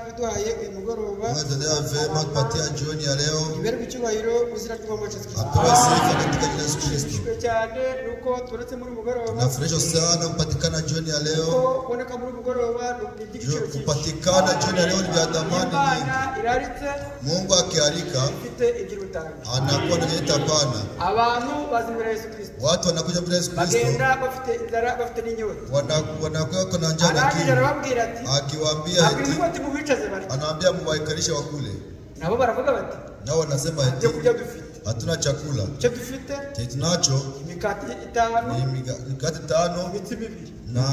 biduhaye uyu mugoroba. Umetendea vema kupatia jioni ya leo. Iberwe icyubahiro uzira ry'Umwami Yesu Kristo. Apewe sifa katika jina la Yesu Kristo. Cyane nuko turetse muri mugoroba. Nafurahisha sana kupatikana jioni ya leo. Kuboneka muri mugoroba n'igiciro cyinshi. Kupatikana jioni ya leo ni vya thamani nyingi. Iraritse. Mungu akialika anakuwa anaita pana. Abantu bazimbira Yesu Kristo. Watu wanakuja mbele ya Yesu Kristo. Bagenda bafite inzara bafite n'inyota. Wanakuwa na njaa na kiu. Akiwaambia anawaambia muwaikalishe wakule. Nabo baravuga bati. Nao wanasema eti hatuna chakula. Icyo dufite tunacho mikati 5. Mikati 5 miti 2 na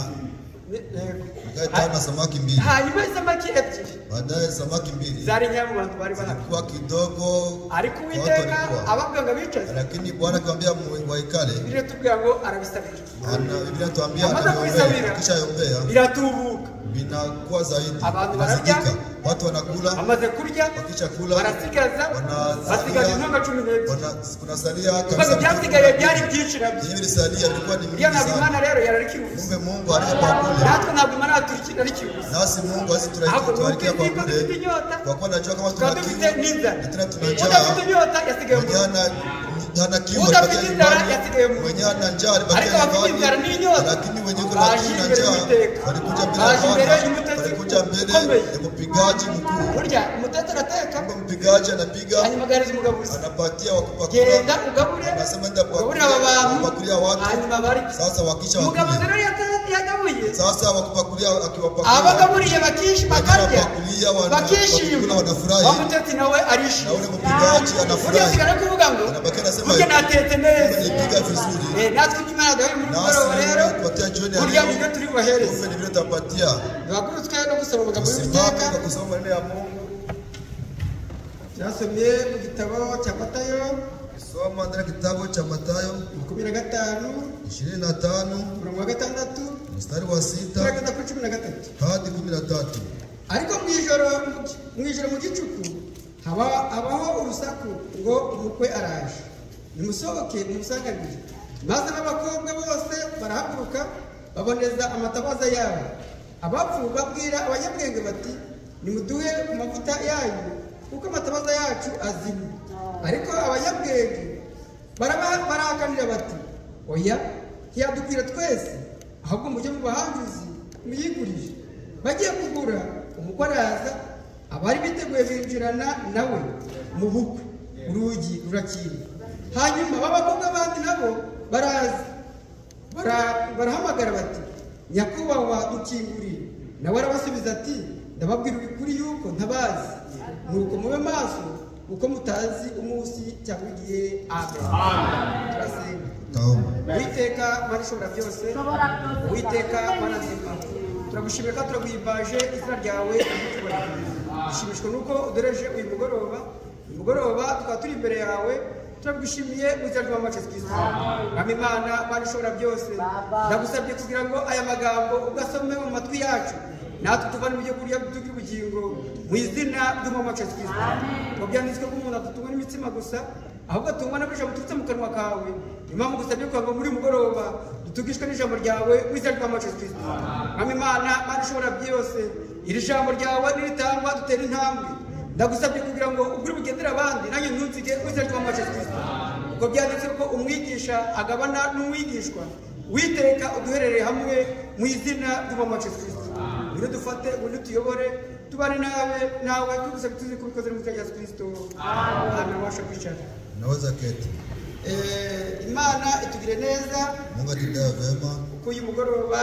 mikati 5 na samaki 2. Hanyuma samaki 2. Baadaye samaki 2. Zari nyamu bantu bari bahari. Kwa kidogo. Ariko Uwiteka ababwanga bicaye. Lakini Bwana akamwambia waikale. Biblia tubwira ngo arabisabira. Biblia tuambia anaombea kisha yombea. Biratubuka. Binakuwa zaidi. Abantu bararya. Watu wanakula. Amaze kurya. Wakisha kula. Barasigaza. Basigaza intonga 12. Kunasalia kabisa. Byasigaye byari byinshi nabyo. Hivi risalia bilikuwa ni mingi sana. Imana rero yararikiruza. Mungu Mungu aliyepa kule. Natwe ntabwo Imana yaturikira rikiruza. Nasi Mungu asiturahikia kwa kule. Kwa kuwa najua kama tunakiwa. Tena tunajaa. Hana kiu mwenye ana njaa lakini wenye kuna kiu na njaa walikuja mbele ya mpigaji mkuu. Mpigaji anapiga anapatia wakupakula, anasema nenda kupakulia watu. Sasa wakisha sasa wakupakulia abagaburiye bakishi bakarya bakishima wanafurahi na ule mpigaji anafurahi burya natete neza nipiga vizuri natwe Imana dawe muri mugoroba rero burya byo turi buhereze nibyo tapatia bagurutswe no gusoma amagambo y'Uwiteka na kusoma maneno ya Mungu. Nasomye mu gitabo cya Matayo, soma ndani kitabu cha Matayo 15 mstari wa 6 mstari wa 6 hadi 13. Ariko mu ijoro mu gicuku habaho urusaku ngo umukwe araje. Nimusohoke mumusanganire. Maze n'abakobwa bose barahaguruka baboneza amatabaza yabo. Abapfu babwira abanyabwenge bati nimuduhe ku mavuta yanyu kuko amatabaza yacu azimye. Ariko abanyabwenge barahakanira bati oya ntiyadupfira twese, ahubwo mujye mu bahanguzi muyigurije. Bagiye kugura umukwe araza, abari biteguye binjirana nawe mu bukwe, urugi rurakira. Hanyuma babakobwa bandi nabo baraza barahamagara bati nyakubahwa dukingurire. Nawe arabasubiza ati ndababwira ukuri yuko ntabazi, nuko mube maso uko mutazi umunsi cyangwa igihe. Amen. Turasenga. Uwiteka Mana ishobora byose, Uwiteka Mana nzima, turagushimira ko turaguhimbaje izina ryawe. Dushimishwa nuko udoreje uyu mugoroba tukaba turi imbere yawe. Turagushimiye mu izina ry'Umwami Yesu Kristo. Mwami Imana Mana ishobora byose, ndagusabye kugira ngo aya magambo ugasome mu matwi yacu, natwe tuvane mu byo kurya tugira ubugingo mu izina ry'Umwami Yesu Kristo. Byanditswe ko umuntu adatungwa n'imitsima gusa, ahubwo atungwa n'ijambo riturutse mu kanwa kawe. Impamvu gusabye kugira ngo muri mugoroba dutugishwe n'ijambo ryawe mu izina ry'Umwami Yesu Kristo. Mwami Imana Mana ishobora byose, iri jambo ryawe niritangwa dutera intambwe. Ndagusabye kugira ngo ugure bugendera abandi, nanjye ntunzige mu izina ry'Umwami Yesu Kristo. Uko byanditse ko umwigisha agabana n'umwigishwa, Uwiteka uduherereye hamwe mu izina ry'Umwami Yesu Kristo. Biro dufate ubundi tuyobore, tubane nawe tugusabye tuzi kubikoze mu izina rya Yesu Kristo. Amen. Washa kwicara. Naweza keti. Imana itugire neza. Mungu atendea vema. Uyu mugoroba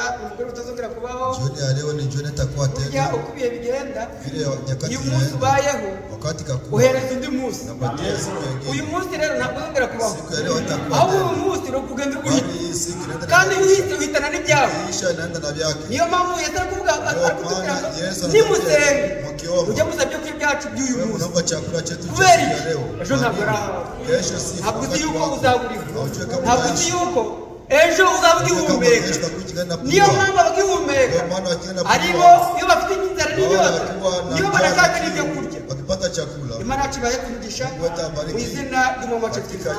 utazongera kubaho. Jioni ya leo ni jioni itakuwa tena. Ya ukubiye bigenda. Vile nyakati umunsi ubayeho. Wakati kakuwa. Uhereza undi munsi. Napatia siku nyingine. Uyu munsi rero ntabwo uzongera kubaho. Siku ya leo itakuwa. Aho uyu munsi no kugenda urwita. Kandi uhitana n'ibyawe. Isha inaenda na vyake. Niyo mpamvu Yesu arakuvuga nimusenge. Ujya musabye ko ibyacu by'uyu munsi. Unaomba chakula chetu cha leo. Ejo ntabwo araho. Kesho si. Ntabwo uzi yuko uzaburiho. Ntabwo uzi yuko ejo uzabugihumeka. Niyo mpamvu abagihumeka aribo iyo bafite inzara n'inyota, niyo barashaka n'ibyo kurya. kupata chakula. Imana kibaye kumugisha mu izina ry'umumacitika.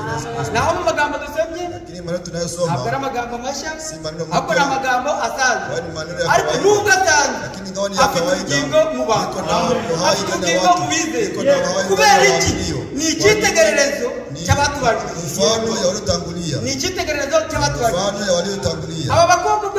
Naho mu magambo dusomye Lakini maneno tunayosoma abara amagambo mashya si maneno akora mapya, amagambo asanzwe bali maneno ya ariko kawaida. nubwo asanzwe Lakini ingawa ni ya afite kawaida, ubugingo mu bantu, iko na uhai afite ndani ya ubugingo watu, mu bizera. iko na uhai Kubera ndani ya iki? waaminio. Ni icyitegererezo cy'abatubanjirije, Mfano ya waliotangulia, ni icyitegererezo cy'abatubanjirije. mfano ya waliotangulia. Aba bakobwa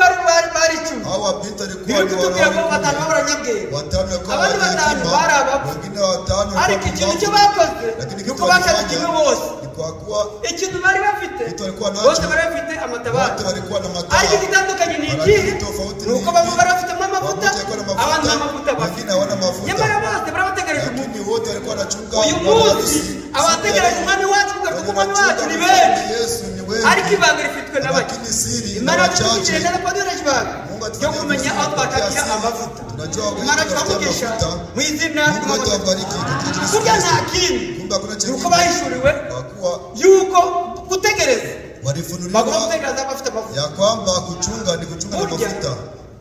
bari icumi, Hawa binti walikuwa biri ni kutubwira ko wanawake batanu b'abanyabwenge, watano walikuwa abandi wenye batanu hekima, bari abapfu. wengine watano Ariko walikuwa ikintu cyo wapumbavu. bakoze Lakini ni kitu uko bakaze walifanya kimwe bose. ni kwa kuwa Ikintu bari bafite kitu walikuwa nacho, bose bari bafite amatabaza, wote walikuwa na ariko mataa. igitandukanye ni Lakini ikihe? tofauti Ni uko ni bamwe ipi? bari bafitemo amavuta, Wamoja walikuwa na mafuta, abandi nta mavuta wengine bafite. hawana mafuta. Nyamara bose barabategereje umuntu. Lakini wote walikuwa wanachunga Uyu bwana munsi harusi. abategereje umwami wacu kugaruka Wenye k'umwami wacu ni wanachunga benshi, Yesu ni wengi. ariko ibanga rifitwe na bake. Lakini siri ni Imana wachache. yatubwira neza ko duhereje ibanga Mungu ryo atufanyia kumenya aho twakatira siri. amavuta. Tunajua Imana wengi twamugisha mafuta. mu izina Mungu wetu ry'Umwami. abariki katika jina la Burya Yesu. nta kindi Kumbe hakuna ni uko chengine. bahishuriwe Kwa kuwa yuko gutegereza walifunuliwa bagomba gutegereza bafite amavuta. ya kwamba kuchunga ni kuchunga na Burya mafuta.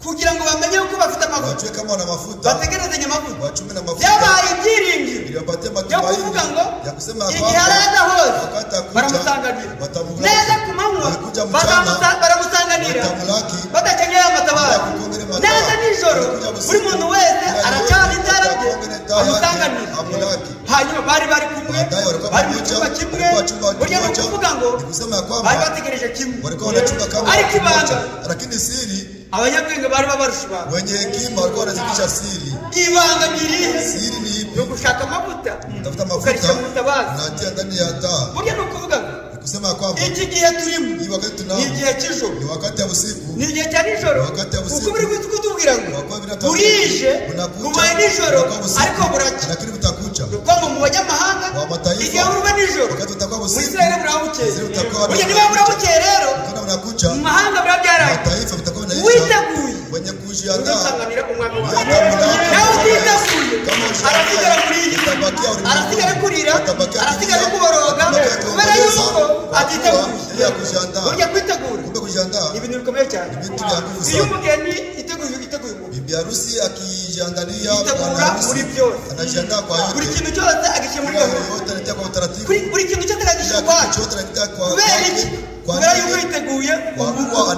kugira ngo bamenye uko bafite amavuta, Wajue kama wana mafuta, bategereze nyamavuta. wachunge na mafuta. Byabaye ibyiringiro Iliwapatia byo matumaini kuvuga ngo ya kusema ya igihe araza hose wakati akuja, baramusanganira watamulaki. neza ku manywa, Walikuja mchana, baramusanganira watamulaki. badakenyeye amatabaza. Wakugongere mataa. Neza nijoro Walikuja usiku. buri muntu wese Kila aracana yote, itara rye wakugongere taa yake, amusanganira. amulaki. Hanyuma bari kumwe, Baadaye walikuwa bari mu pamoja, cyumba kimwe. walikuwa chumba Burya ni kimoja. ukuvuga ngo Ni kusema ya kwamba bari bategereje kimwe, walikuwa wanachunga kama ariko ibanga kimoja. Lakini siri, abanyabwenge bari babarusha ibanga. wenye hekima walikuwa wanazidisha siri. Ibanga ni irihe? Siri ni Ni ipi? ugushaka amavuta Tafuta ukarishyira mu mafuta, mutabazi. unatia ndani ya taa. Burya ni ukuvuga ngo Ni kusema ya kwamba iki gihe turimo hii wakati tunao ni igihe cy'ijoro, ni wakati ya usiku. ni igihe cya nijoro, Wakati ya usiku. kuko biri kutubwira ngo Wakuwa vinatambua. burije Unakuja, bubaye nijoro unakuwa usiku, ariko buracya. lakini butakucha. Ni ukuvuga ngo mu banyamahanga Wa mataifa, igihe buba nijoro, wakati utakuwa mu usiku, Isirayeli burabukeye. Israeli utakuwa Burya na- niba burabukeye rero Kana unakucha, mu mahanga biba byarangiye. mataifa vitakuwa vinaisha. Witeguye Wenye kujiandaa uzasanganira umwami wawe. Uzatamulaki. Nawe utiteguye Kama ujiandaa, arasigara kuri iyi, utabakia ulimwengu. arasigara kurira, Atabakia arasigara kulia, kuboroga atabakia kubera kuomboleza, yuko kwa atiteguye. kuwa yeye hakujiandaa. Burya kwitegura Kumbe kujiandaa ni ibintu bikomeye cyane. ni vitu vya nguvu Iyo sana. umugeni iteguye umubiri, Bibi harusi akijiandalia, yitegura bwana harusi muri byose. anajiandaa kwa Buri yote. kintu cyose agishyira muri Kila gahunda, yote anatia kwa utaratibu. buri kintu cyose akagishyira Kila ukwacu. kitu chote anatia kwa Kubera iki? Kubera yuko yiteguye kwa kuwa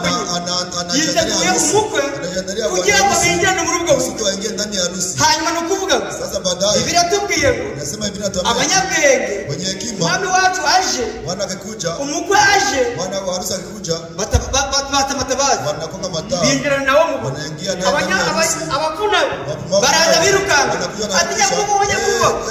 yiteguye umukwe kugira ngo binjirane muri ubwo bukwe. waingie ndani ya harusi. Hanyuma ni ukuvuga ngo Sasa baadaye Bibiliya yatubwiye ngo nasema hivi, natuambia abanyabwenge, wenye hekima, umwami wacu aje, wana akikuja, umukwe aje, wana wa harusi akikuja, bata amatabazi wanakonga mataa, binjirana nawo mu bukwe. wanaingia ndani ya harusi. Abapfu nabo baraza birukanka ati nyakubahwa nyakubahwa,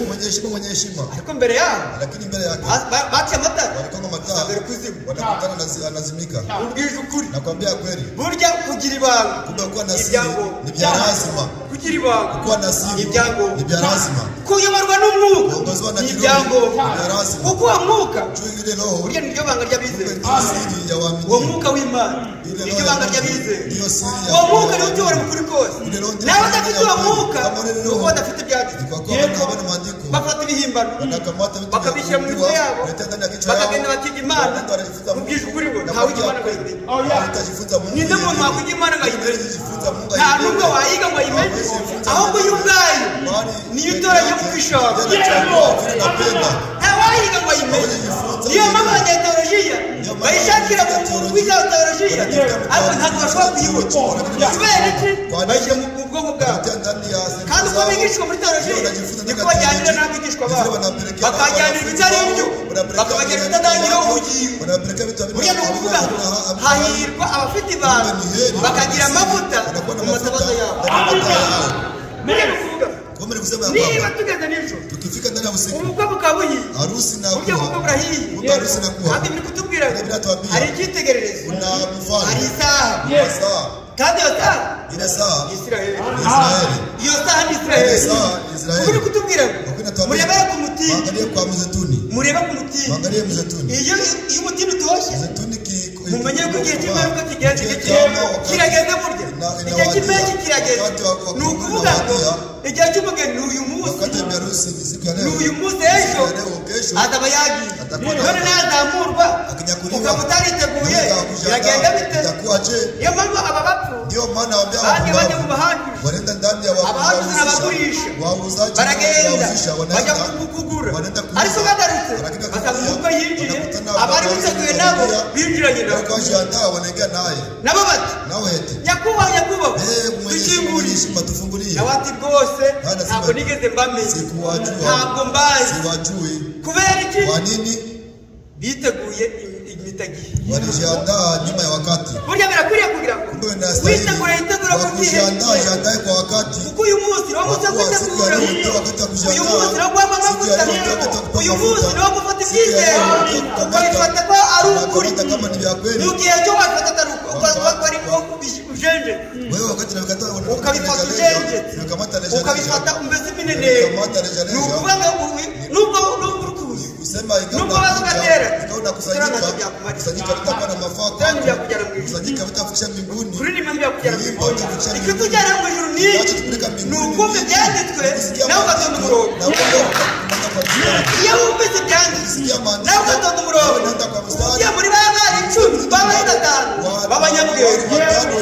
mwenye heshima, mwenye heshima. ariko mbere yabo Lakini mbele yake baciye amatara walikonga mataa, dore kuzimu. wanakutana anazimika. Ubwije ukuri, Nakwambia kweli, burya kugira ibanga kumbe kuwa na ni siri ibyangombwa. ni vya lazima. Kugira ibanga Kuwa na siri ni ibyangombwa. ni vya lazima. Kuyoborwa n'umwuka Kuongozwa na ni kiroho ibyangombwa. ni vya lazima. Kuko uwo mwuka Juu ile roho burya niryo banga ry'abizera. ndio siri ya Uwo waamini. mwuka w'Imana Ile niryo roho banga ya ry'abizera. ndio siri ya Uwo mwuka niwo utuyobora mu kuri kose. Ile roho ndio Nawe siri udafite ya uwo kweli. mwuka Kama ile kuko roho badafite ibyanditswe, kwa kuwa habana maandiko, bafata ibihimbano wanakamata vitu bakabishyira mu mitwe yabo, kuleta ndani ya kichwa yao, bakagenda bakiga Imana. wanaenda wanajifunza Mungu. Ubwije ukuri ngo Na ntawe kwa Imana kweli, ngayimenye. utajifunza Mungu. Ninde muntu wakwiga Imana ngayimenye? Utajifunza Mungu. Nta nubwo wayiga ngo ayimenye, ahubwo yo ubwayo niyo utoranya mu kwishaka. Ntawayiga ngo ayimenye. Niyo mpamvu abanyateolojiya bayishakira mu kwiga teolojiya, ariko ntabwo bashobora kuyibona. Kubera iki? Bayishyira mu bwonko bwabo. Kandi uko bigishwa muri teolojiya niko bajyanira n'abigishwa babo, bakajyanira ibitari byo, bakabajyanira ibitatangira ubugingo. Burya ni ukuvuga ngo hahirwa abafite ibanga bakagira amavuta mu matabaza yabo. Burya ni ukuvuga niba tugeze nijoro tukifika ndani ya usiku, ubukwe bukaba buhiye, harusi na burya ubukwe burahiye, Kumbe harusi inakuwa. kandi biri kutubwira ngo Binatuambia. hari icyitegererezo, kuna mfano hari isaha, saa, kandi iyo saha ile saa ni Isiraheli. Israeli, Iyo saha ni ile Isiraheli. saa Israeli. Biri kutubwira ngo Kwa inatuambia, murebere ku mutini, angalie kwa mzetuni, murebe ku mutini. angalie mzetuni. Iyo umutini utoshye Mzetuni mumenye ko igihe cy'imperuka kigeze kirageze. Burya igihe cy'impeshyi kirageze. Ni ukuvuga ngo igihe cy'umugeni ni uyu munsi, wakati wa harusi ni siku ya ni leo. uyu munsi, ejo Kesho azaba yagiye. Atakuwa na- None nazamurwa akinyakuliwa, ukaba utariteguye kujiandaa, biragenda bite? itakuwa je? Niyo mpamvu aba bapfu Ndio maana waambia bagiye bajya mu wapumbavu bahandi wanaenda ndani ya abahanuzi n'abagurisha baragenda bajya kugura ariko bagarutse basanga umukwe yinjiye abari biteguye nabo binjiranye nabo bati nyakubahwa dukinguriye nawe ati rwose ntabwo nigeze mbamenye ntabwo mbazi kubera iki biteguye imitagihe walijiandaa nyuma ya wakati burya birakwiriye kugira ngo witegura ku gihe kwa wakati kuko uyu munsi no gutegura uyu munsi no kwamba amavuta uyu munsi no gufata ibyizero ukabifata ko ari ukuri mu gihe cyo wafata atari ukuri ujenje wewe wakati unakata ukabifata ujenje ukabifata umbese minenero ni ukuvuga ngo nubwo kusema nubwo bazugatera kusanyika vitakuwa na mafaka kusanyika vitafikisha mbinguni kuri mambo ya kujana mbinguni ikitujana mu ijuru ni ukumbe byanditswe nawe ugatonda umurongo iyo wumvise byanditswe nawe ugatonda umurongo ugiye muri bari 10 baba 5 b'abanyabwenge ariko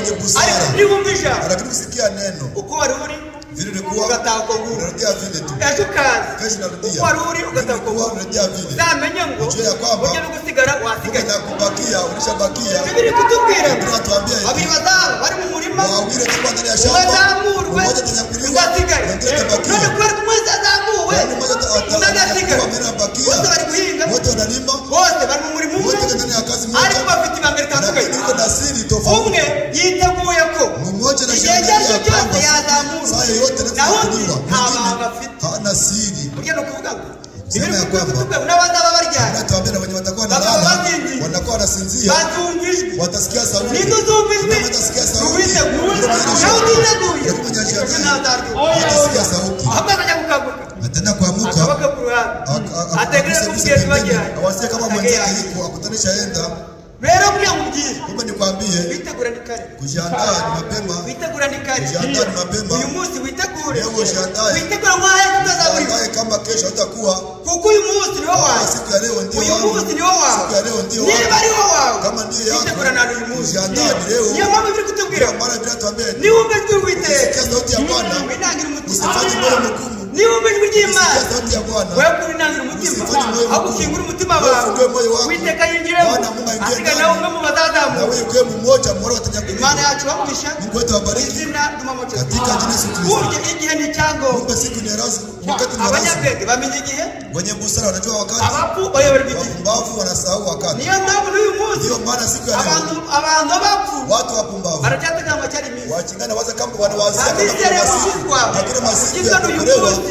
niwumvisha unakusikia neno uko wari uri vile ulikuwa unarudia vile tu ejo kazi kesho narudia wari uri ugataha unarudia vile namenye ngo ujye gusigara wasigaye na kubakia ulishabakia bibiri kutubwira tunatuambia babiri bazaba bari mu murima wawire tuko ndani ya shamba bazamurwe wasigaye none kwari kumweza zamuwe unagasigara wote bari guhinga wote wanalima wote bari mu murima wote ndani ya kazi moja ariko bafite ibanga ritandukanye iko na siri tofauti umwe yiteguye ko mmoja na cyose yazamurwa yote hana siri burya no kuvuga ngo sema ya kwamba n'abazaba baryana natuambia na wenye watakuwa nalala wanakuwa wanasinzia watasikia sauti niko zumvijwe watasikia sauti watasikia sauti hapana kukaguka atenda kuamuka akabaka kuruhande ategereza kumugezi bajyana awasiye kama mwenzake yuko akutanisha enda rero buriya mubyize kumbe nikwambie witegura ni kare kujiandaa ni mapema witegura ni kare kujiandaa ni mapema uyu munsi witegure witegura mwahe tutazaburi kama kesho utakuwa kuko uyu munsi niwo wawe siku ya leo ndio uyu munsi niwo wawe siku ya leo ndio niba ari wo wawe kama ndio yako witegura na uyu munsi kujiandaa ni leo niyo mpamvu biri kutubwira mara bila tuambie ni wumve ijwi witeye sauti ya Bwana winangira umutima usifanye moyo mgumu ni wumve ijwi ry'Imana sauti ya Bwana wewe kurinangira umutima agukingura umutima wawe witeka yinjiremo asiga nawe umwe mu bazadamu na wewe kwa mmoja mmoja watajya Imana yacu bamugisha Mungu wetu abariki izina dumamocho katika jina la Yesu Kristo burya igihe ni cyango kumbe siku ni razi wakati ni razi abanyabwenge bamenye igihe wenye busara wanajua wakati abapu bayobora igihe mbavu wanasahau wakati niyo mpamvu n'uyu munsi ndio maana siku ya leo abantu bapfu watu wapumbavu baracyatega amacyari minsi wachingana waza kama wanawazia kama lakini masiku ya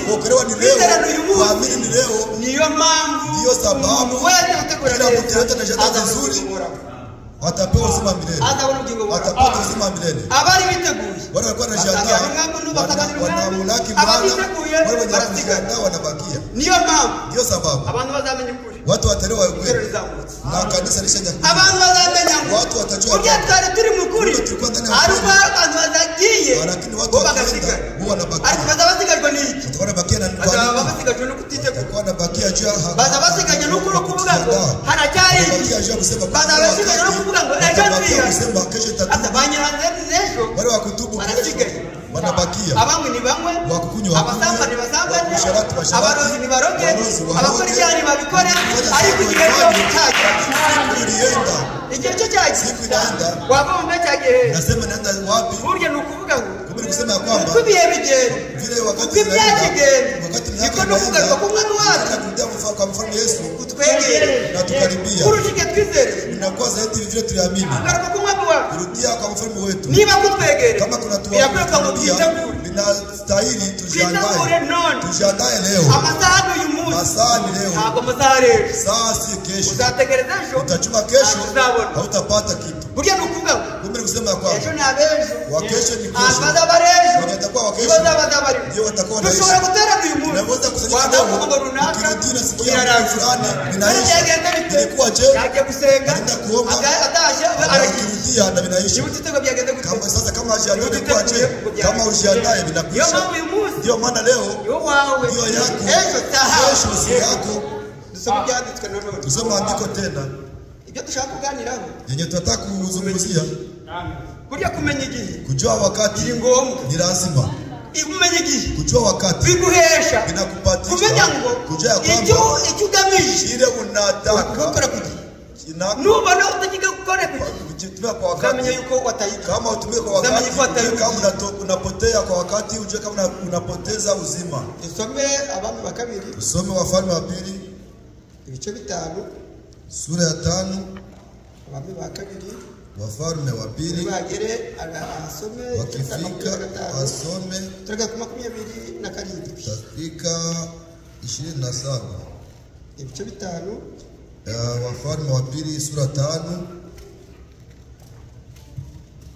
kuokolewa ni leo kuamini ni leo niyo mpamvu ndio sababu wewe utegura kila mtu anajitaza vizuri watapewa uzima milele watapata uzima milele abari biteguye wale walikuwa wanajiandaa wanamlaki Bwana wale wenye kujiandaa wanabakia niyo mpamvu ndio sababu abantu bazamenya ukuri watu wataelewa ukweli na kanisa lishanyakuliwa abantu bazamenya watu watajua burya twari turi mu kuri ariko abantu bazagiye lakini watu wakaenda huwa wanabakia ariko bazabasigajwe n'iki wanabakia na bazabasigajwe no kutitegura wanabakia bazabasigajwe no kuvuga ngo haracyari bazabasigajwe no kuvuga ngo ejo twiga atabanyihanze n'ejo wale wakutubu barasigaye wanabakia abamwe ni bamwe wakukunywa abasamba ni basambane abarozi ni baroge abakora ibyaha ni babikore ariko igihe cyo ilienda igihe cyo cyagiye siku inaenda wava mu mbere cyagiye nasema naenda wapi burya ni ukuvuga ngo kumbe kusema ya kwamba uko ibihe bigenda vile wakati byakigenda wakati niko no kugaruka ku mwami wacu kurudia kwa mfalme Yesu utwegere na tukaribia kurushike twizere inakuwa zaidi vile tuliamini kugaruka ku mwami wacu kurudia kwa mfalme wetu niba kutwegere kama kuna tuambia linastahili tujiandae leo amasaha uyu munsi masaa ni leo ntabwo muzareba saa si kesho uzategereza ejo utachuma kesho hautapata kitu burya ni ukuvuga ngo kumbe kusema kwamba ejo ni abejo wa kesho ni kesho bazabarejo watakuwa wa kesho ndio watakuwa na dushobora guterana uyu munsi naweza kusanyika leo ukirudi nasikia fulani ninaishi ilikuwa je yaje gusenga nenda kuomba ataje arakirudia na vinaishi ibitego byageze kama sasa kama ajiandae kwa je kama ujiandae vinakwisha ndio maana leo ndio yako kesho si yako dusoma byanditswe nanone tusoma andiko tena ibyo dushaka kuganiraho yenye tutataka kuzungumzia burya kumenya igihe kujua wakati ni ngombwa ni lazima Kumenya igihe. Kujua wakati. Biguhesha. Inakupatisha. Kumenya ngo. Kujua ya kwamba. Icyo ugamije. Ile unataka. Gukora kugihe. Nuba na utajika kukore kujitumia kwa wakati. Zamenya yuko watayika. Kama utumie kwa wakati. Kama unapotea kwa wakati, ujue kama unapoteza uzima. Tusome Abami ba kabiri. Tusome Wafalme wa pili. Ibice 5. Sura ya 5. Abami ba kabiri. Wafalme wa pili. Bagere asome. Wakifika asome. Tutaga 27. Tafika 27. Ibice 5. Wafalme wa pili sura 5.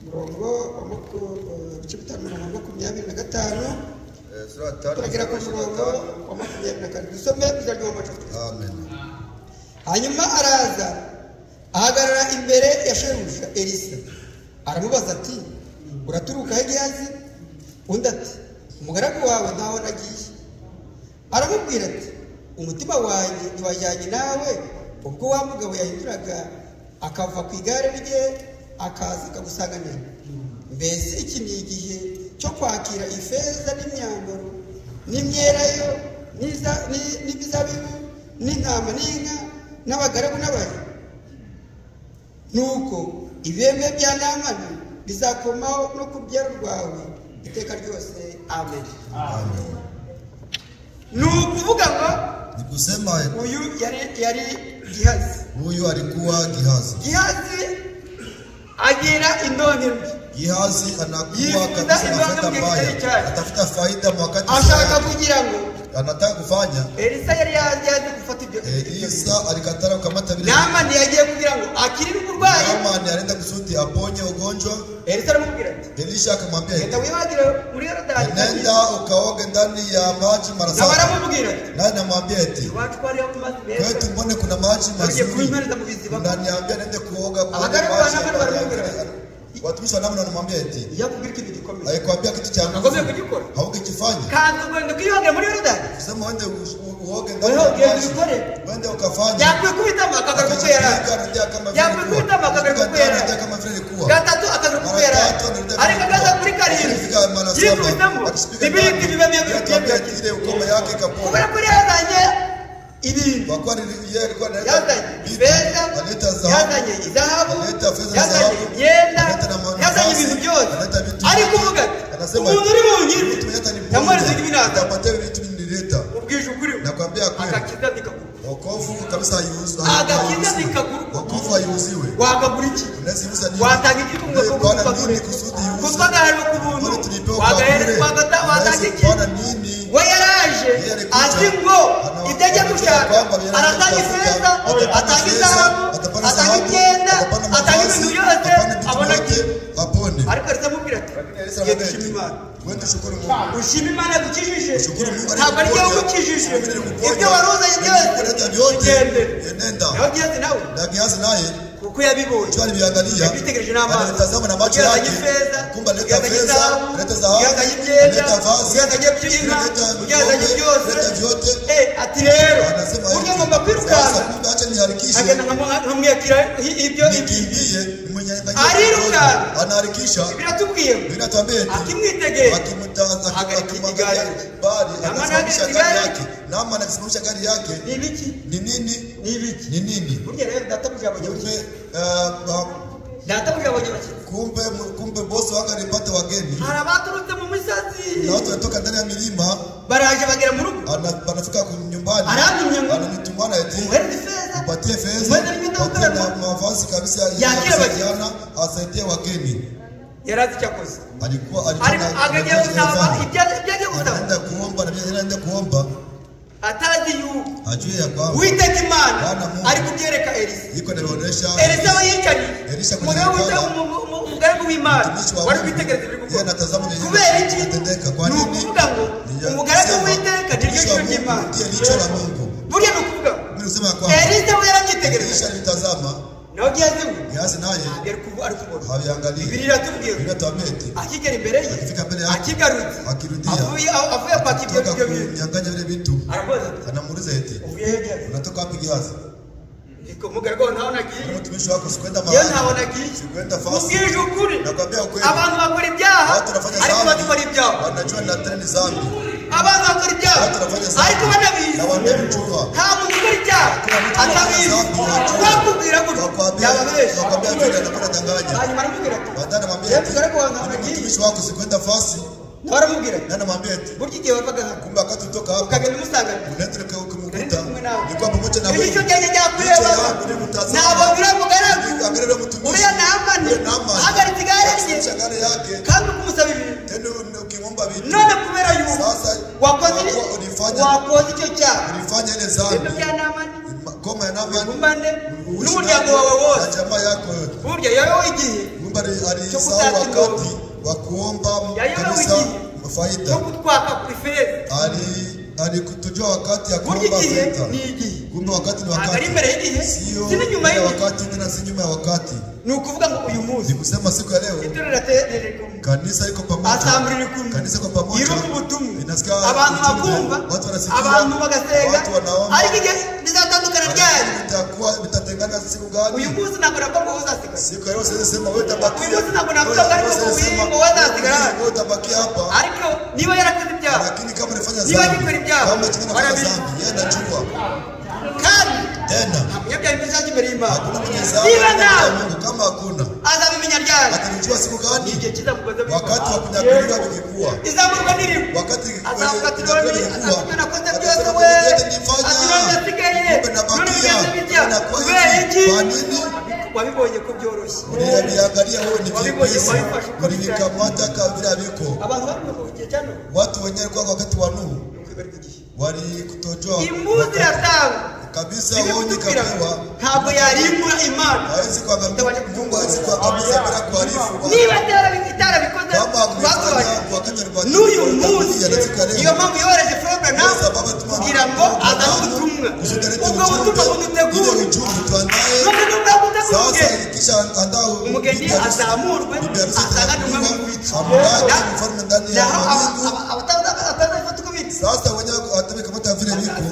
Murongo ibice 5 murongo 25. Sura 5. Turagira ku murongo wa 24. Dusome bizaryo amacuti. Amen. Hanyuma araza ahagarara imbere ya shebuja Elisa. Aramubaza ati uraturuka he Gehazi? Undi ati umugaragu wawe ntaho nagiye. Aramubwira ati umutima wanjye ntiwajyanye nawe ubwo wa mugabo yahinduraga akava ku igare rye akaza akagusanganira. Mbese iki ni igihe cyo kwakira ifeza n'imyambaro n'imyerayo n'ibizabibu n'intama n'inka n'abagaragu n'abari. Nuko ibeme bya Namani bizakomaho no ku byaro rwawe iteka ryose. Amen. Amen. Nukuvuga ngo nikusema uyu yari Gehazi. Huyu alikuwa Gehazi. Gehazi agira indonke mbi. Gehazi anakuwa kabisa anatafuta mbaya. Atafuta faida wakati ashaka kugira ngo anataka kufanya. Elisa yari yaje gufata ibyo. Elisa alikatara kukamata vile. Namani yagiye kugira ngo akiri uburwayi. Namani alienda kusudi aponye ugonjwa. Elisa aramubwira ati Elisha akamwambia nenda wibagire muri Yorodani. Nenda ukaoge ndani ya maji mara 7. Aramubwira ati naye namwambia eti kwetu mbone kuna maji mazuri. Unaniambia nende kuoga kwa maji. Watumishi wa Namani wanamwambia eti yakubwira kitu gikomeye. Alikwambia kitu cha nguvu kugikora. Haukikifanya. Kandi ugende kuyoga muri Yorodani. Sema wende uoge ndani ya maji. Wende ukafanya. Yakwe kubita makagaruka ko yara. Yakwe kubita makagaruka ko yara. Kama vile ilikuwa. Gatatu akagaruka ko yara. Ari kagaza kuri karindwi. Yiri kubitamo. Bibiri bibamye bibamye. Ile ukoma yake kapona. Kubera kuri yazanye ibintu. Kwa kwani yeye alikuwa yazanye fedha. Yazanye izahabu. Yazanye yenda. Yazanye ibintu byose. Ari kuvuga umuntu uri mu ngiri. Yamarize ibintu. Tapate vitu nilileta. Ubwije ukuri. Nakwambia kweli. Akakiza dikaguru. Wokovu kabisa hayuuzwa. Agakiza dikaguru. Wokovu hayuuziwe. Wagagura iki? Unaziuza nini? Watanga iki kumwe Bwana nini kusudi yuuze? Kuswaga harimo kubuntu. Wagahere wagata watanga iki? Bwana nini? We yaraje ati ngo ibyaje gushaka aratanga ifeza atanga izahabu atanga icyenda atanga ibintu byose abona ki apone. Ariko aramubwira ati yishima Imana. Wende shukuru Mungu. Ushima Imana gukijije. Shukuru Mungu. Ntabwo ari cyo gukijije. Ibyo waruza byose nenda. Yagiye nawe. Ndagiazi naye kuko yabibonye. Cyo alibiangalia. Yabitegereje n'amaso. Anatazama na macho yake. Kumba leta fedha, leta dhahabu, leta vazi, leta vyote. Ati rero anasema uryo ngomba kwirukana. Acha niharikishe. Agenda nkamwakira ibyo nikimbie mwenye arirukana. Anaharikisha. Biratubwiye. Binatuambia akimwitegeye. Akimutaza akimwangalia bali anasimamisha gari yake. Nama anasimamisha gari yake. Ni biki? Ni nini? Ni biki? Ni nini? Burya rero databuja abanyabuzima. Databuja abanyabuzima. Kumbe bosi wake alipata wageni. Harabaturutse mu misazi. Na watu wanatoka ndani ya milima. Baraje bagera mu rugo. Anafika nyumbani. Ananitumana eti. Upatie fedha. Upatie na mavazi kabisa ya jana asaidie wageni. Yarazi cyakoze. Alikuwa agaje usaba ibyaje usaba. Anaenda kuomba na anaenda kuomba. Atazi yu. Ajue ya kwamba Witeka Imana ari kubyereka Elisa. Yiko naonesha. Elisa wayikani. Elisa umugaragu w'Imana. Wari kwitegereza biri gukora. Yeye anatazama nini? Kubera iki? Kwa nini? Nukuvuga ngo umugaragu w'Iteka niryo cyo ry'Imana. Ndiye licho la Mungu. Burya nukuvuga. Mimi nasema kwamba Elisa we yaranyitegereza. Elisa alitazama. Naho Gehazi we. Gehazi naye ari kubona. Habiangalia. Bibiri atubwiye. Binatuambeti. Akigera imbere ye. Akifika mbele yake. Akigarutse. Akirudia. Avuye kwa kibyo nyanganya vile vitu. Aramubaza. Anamuuliza eti. Unatoka wapi Gehazi? Niko mugargo ntaona giye. Mtumishi wako sikwenda Yeye mahali. ntaona giye. Sikwenda fasi. Ubwije ukuri. Nakwambia ukweli. Abantu bakora ibyaha. Ariko bakora ibyaha. Wanajua na tena zambi. Abantu bakora ibyaha. Ariko banabizi. Na wanabichukua. Nta muntu ukora ibyaha. Atabizi. Bakubwira gutya. Yababeshi. Nakwambia vile anakula danganya. Hanyuma aramubwira ati. Badana mwambie. Yeye tugarego ntaona giye. Mtumishi wako sikwenda fasi. Naramubwira. Nana mwambie ati. Burya igihe wavaga kumbe akati utoka hapo. ukagenda umusanga. Unaendelea ukimkuta. Nilikuwa pamoja na wewe. Nicyo cyane cyakureba. Nabo biramugaragu. Angalia mtumishi. Uriya Naamani. Hagaritse igare rye. Chagare yake. Kandi kumusaba ibintu. Tena ukimwomba vitu. None kubera yuko. Sasa wakoze icyo cyaha. Ulifanya ile zambi. Ibintu bya Naamani. Ngoma ya Naamani. Umbande. N'umuryango wawe wose. Na jamaa yako yote. Burya yawe igihe. Ngomba alisahau wakati wa kuomba kanisa faida. Cyo kutwaka kuri feza. Alikutujua wakati ya kuomba fedha. Kumbe wakati ni wakati. Ari imbere y'igihe. Sio nyuma ya wakati tena si nyuma ya wakati. Ni ukuvuga ngo uyu munsi. Ni kusema siku ya leo. Kanisa iko pamoja. Asambiri kumwe. Kanisa iko pamoja. Yiro ubutumwa. Inasikia abantu bakumva. Watu wanasikia. Abantu bagasenga. Watu wanaomba. Ariko igihe bizatandukana ryari. Itakuwa bitatengana siku gani? Uyu munsi nagora ko uzasigara. Siku ya leo sasa sema wewe tabaki. Uyu munsi nagora ko uzasigara. Wewe tabaki hapa. Ariko niba yarakoze ibyaha. Lakini kama unafanya zambi. Niba gikora ibyaha. Kama unafanya zambi, yeye anachukua. Kandi tena munyabyaha bizaje imbere y'Imana. Niba nawe kama hakuna azabimenya ryari. Atajua siku gani? Igihe kizamukoze wakati wa kunyakuliwa bikikuwa. Izamurwa nirimo. Wakati azafatira na kosa byose we. Asigaye. Na kubera iki? Kwa nini? Wabibonye ko byoroshye. Uliangalia wewe ni vyepesi. Ulikamata kabila biko. Abantu bavuye cyane. Watu wenyewe kwa wakati wa Nuhu walikutojua imbuzi yatawe kabisa woni kabiwa ntabwo yarimbura Imana. Hawezi kuangamiza Mungu, hawezi kuangamiza bila kuharifu. Niba itara bikoze n'uyu munsi iyo mpamvu yohereje program kugira ngo azane ubutumwa. Ubwo butumwa budutegura sasa ikisha andao umugeni azamurwe asangane umwe mu bice sasa wenyewe watabika kama vile biko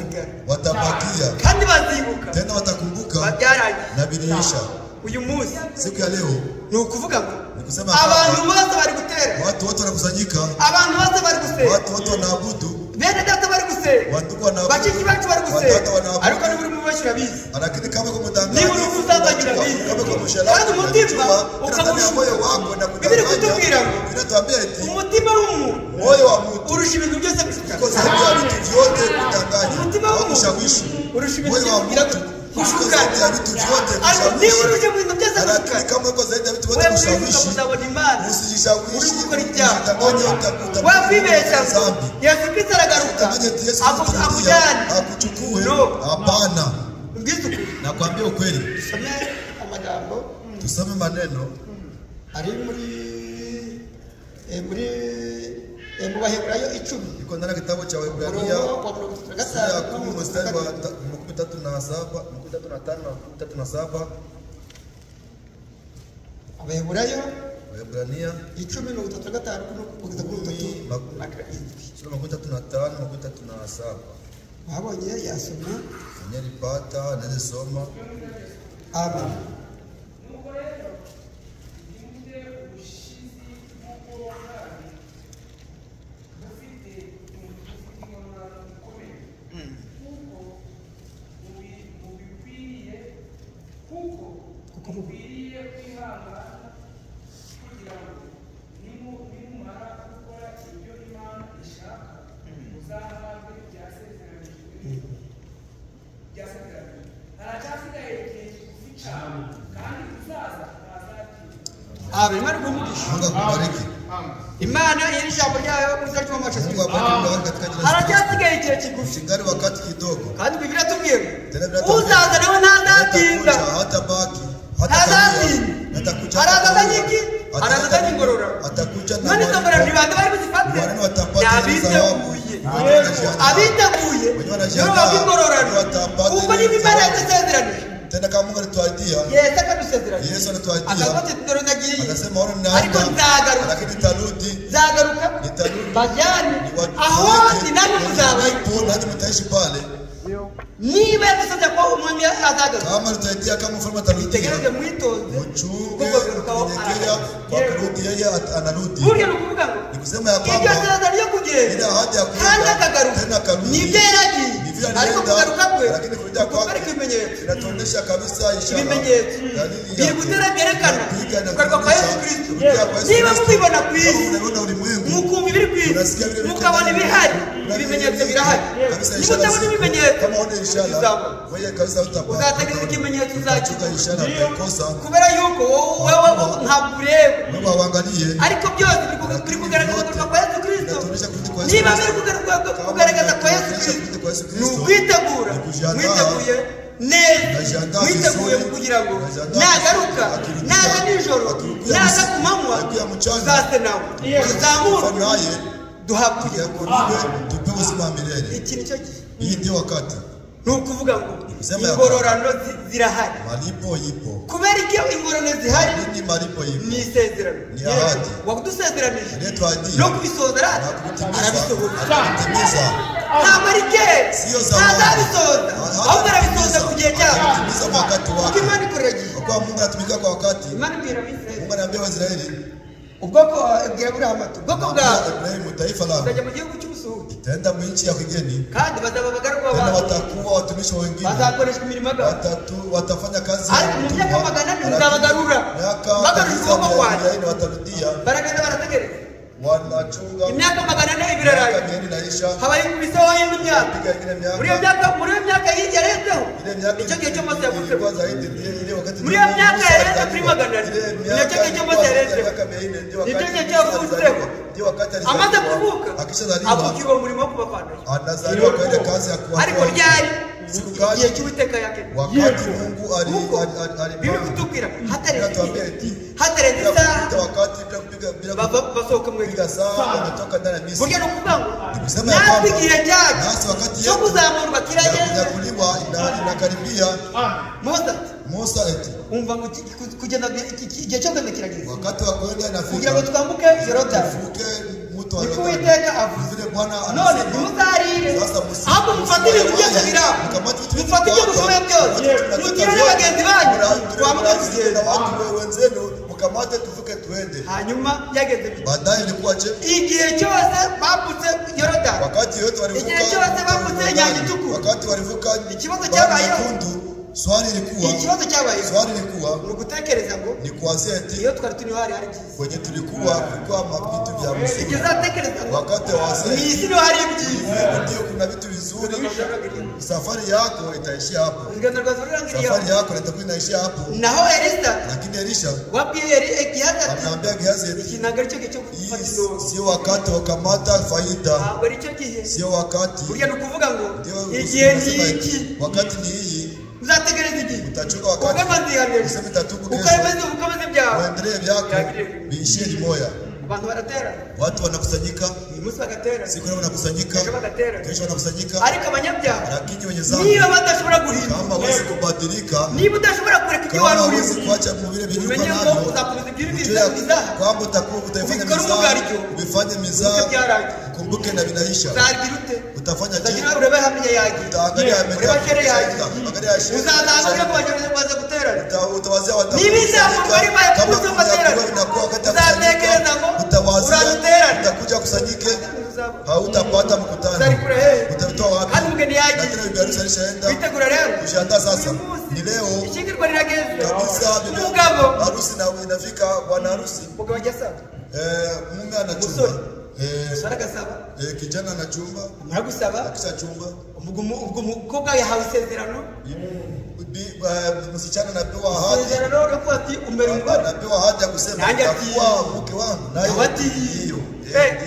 watabakia kandi bazibuka tena watakumbuka babyaranye na bilisha. Uyu munsi siku ya leo ni ukuvuga ngo nikusema abantu bose bari gutera, watu wote wanakusanyika, abantu bose bari gusenga, watu wote wanaabudu, bene data bari gusenga, watu wanaabudu, bachiki bacu bari gusenga, ariko ni buri mubashira bizi. Lakini kama kumdanganya ni buri muzabagira bizi, kama kumshala kandi umutima ukamusha moyo wako na kudanganya. Kutubwira ngo inatuambia eti umutima w'umuntu moyo wa mtu urusha ibintu byose gushika, kwa sababu ya vitu vyote kudanganya, umutima kushawishi urusha ibintu byose kushuka ya vitu vyote kushawishi. Ni urusha ibintu byose lakini kama uko zaidi ya vitu vyote kushawishi, usijishawishi kudanganya, wafibesha Yesu Kristo aragaruka akujyana akuchukue. Hapana, nakwambia ukweli. Tusome amagambo, tusome maneno ari muri mu Baheburayo 10. Iko ndani kitabu cha Waebrania sura ya 10 mstari wa 37, 35. Baheburayo Waebrania 10:35 kugeza kuri 35. Wabonye yasoma nilipata nilisoma. Amen. Amen. Mari kumugisha. Mungu akubariki. Imana iri ijambo ryayo uzajya mu macho. Mungu akubariki katika jina. Haracyasigaye igihe kigufi. Singari wakati kidogo. Kandi Biblia tubwiye uzaza nawe ntazatinda. Hatabaki. Hatazatinda. Harazazanyiki. Harazazanyingorora. Atakuja na none zambara nibande bari kuzifatira. Yabiteguye. Abiteguye. Yo babingororana. Kuko ni Imana yadusezeranije. Tena kama Mungu alituahidia, Yesu akadusezeranije. Yesu alituahidia. Akavuga ndoro nagiye. Akasema ona ninaenda. Ariko nzagaruka. Lakini nitarudi. Nzagaruka. Nitarudi. Bajani. Aho ni nani muzabaye? Nani mtaishi pale? niba yadusabye ko umwami azagaruka kama tutaitia kama mfalme atarudia itegereze mwitoze mchunge kunyenyekea kwa kurudi yeye anarudi burya nukuvuga ngo nikusema ya ibyo kwamba sezerano ryo kugenda ile ahadi ya kandi akagaruka tena karudi nibyo yaragiye ariko kugaruka kwe lakini kurudia kwake ari kimenyetso inatuonyesha kabisa ishara ibimenyetso biri gutera byerekana kugaruka kwa Yesu Kristo niba mubibona ku isi mukumva ibiri ku isi mukabona ibihari ibimenyetso birahari niba utabona ibimenyetso kama una ishara wewe kabisa uzategereza ikimenyetso uzachuka ishara utaikosa kubera yuko wowe ntabwo ureba wewe waangalie ariko byose biri kugaragaza kugaruka kwa Yesu Kristo niba biri kugaragaza kwa Yesu Kristo ni ukwitegura mwiteguye neza mwiteguye kugira ngo nagaruka naza nijoro naza ku manywa uzase nawe uzamurwe duhabwe tupewe uzima milele. iki nicyo gihe Hii ndio wakati nukuvuga ngo ingororano zirahari malipo ipo kubera igihe ingororano zihari nini malipo ipo ni isezerano ni ahadi wakudusezeranije leto ahadi no kubisozera arabisohoza kutimiza ntabwo ari kera sio zamani ntazabisoza ahubwo arabisoza ku gihe cyabo kutimiza wakati wake Imana ikorera igihe kwa Mungu anatumika kwa wakati Imana ibwira Abisirayeli Mungu anaambia Waisraeli ubwoko bwa Aburahamu ubwoko bwawe Ibrahimu taifa la uzajya mu gihugu cy'ubusuhuke itaenda mu nchi ya kigeni kandi bazaba abagaragu tena b'abantu watakuwa watumishi wengine bazakoreshwa imirimo yabo watafanya kazi ariko mu myaka 400 muzabagarura bagarura ukuboko kwanjye watarudia baragenda barategereza wanachunga imyaka 400 ibiraraye habaye kubisaho indi myaka muri iyo myaka yarenzeho icyo gihe cyo Mose yavuze muri iyo myaka yarenze kuri 400 nicyo gihe cyo Mose yarenzeho nicyo gihe cyo yavuzeho amaze kuvuka akukirwa umurimo wo kubavana anazaliwa kwa ile kazi ya kuwa ariko ryari igihe cy'Uwiteka yake wakati Mungu bibikutubwira hatarenze isaha wakati bila basohoka mu kupiga saa wanatoka ndani ya Misri burya no kuvuga ngo natwe igihe cyacu cyo kuzamurwa kirageze kuliwa inakaribia Musa eti umva ngo kugenda igihe cyo kwenda kirageze wakati wa kwenda inafika kugira ngo twambuke Yorodani niko Uwiteka avuze none ntimuzarire ahubwo mufate ibintu byose biraba mufate ibyo mushoboye byose mugire n'abagenzi banyu twambuke tugenda wenzenu mukamate tuvuke tuende hanyuma yageze baadaye ilikuwa je igihe cyose bambutse Yorodani wakati yote walivuka igihe cyose bambutse inyanja itukura wakati walivuka ikibazo cyabayeho swali ilikuwa ni ugutekereza ngo ni kuanzia eti iyo twari turi hari byiza kwenye tulikuwa vitu vya msingi ikizatekereza ngo wakati wa wazee ni isi hari byiza ndio kuna vitu vizuri safari yako itaishia hapo urugendo rwawe rurangiriye safari yako itakuwa inaishia hapo naho Elisa lakini Elisha wabwiye Gehazi anaambia Gehazi ikinanga cyo gihe cyo gufata sio wakati wa kamata faida ntabwo ari cyo gihe sio wakati burya ni ukuvuga ngo igihe ni iki wakati ni hii uzategereza igihe utachuka wakati useme utatubu kesho ukomeze byabo uendelee vyako biishie limoya abantu baratera watu wanakusanyika umunsi bagatera siku leo wanakusanyika kesho wanakusanyika ariko abanyabyaha lakini wenye dhambi niba badashobora guhinduka kama wezi kubadilika niba udashobora kureka ibyo wari uri kuacha mu vile vinyuka umenye ngo navyo uzakomeza ibyo bizaha kwamba utakuwa utaifanya ubifanye mizaha kumbuke na vinaisha uzagira ute utafanya utagira urebe hamwe yagi utaangalia urebe shere yagi angalia shere uzaangalia kwa wajana baza guterana utawazia watakuwa nibiza mugari baye kuzo baterana uzatekereza ngo uraterana utakuja kusanyike hautapata mkutano utatoa wapi hadi mgeni yaji lakini bibi harusi alishaenda bitegura leo kushandaa sasa ni leo ishingirwa rirageze kabisa bibi mugabo harusi na inafika bwana harusi mugabo ajasa mume anachumba saraka saba kijana anachumba muragusaba akisha chumba ubwo mukobwa yahawe isezerano msichana anapewa ahadi isezerano ryo ati umerungo anapewa ahadi ya kusema atakuwa mke wangu naye ati hiyo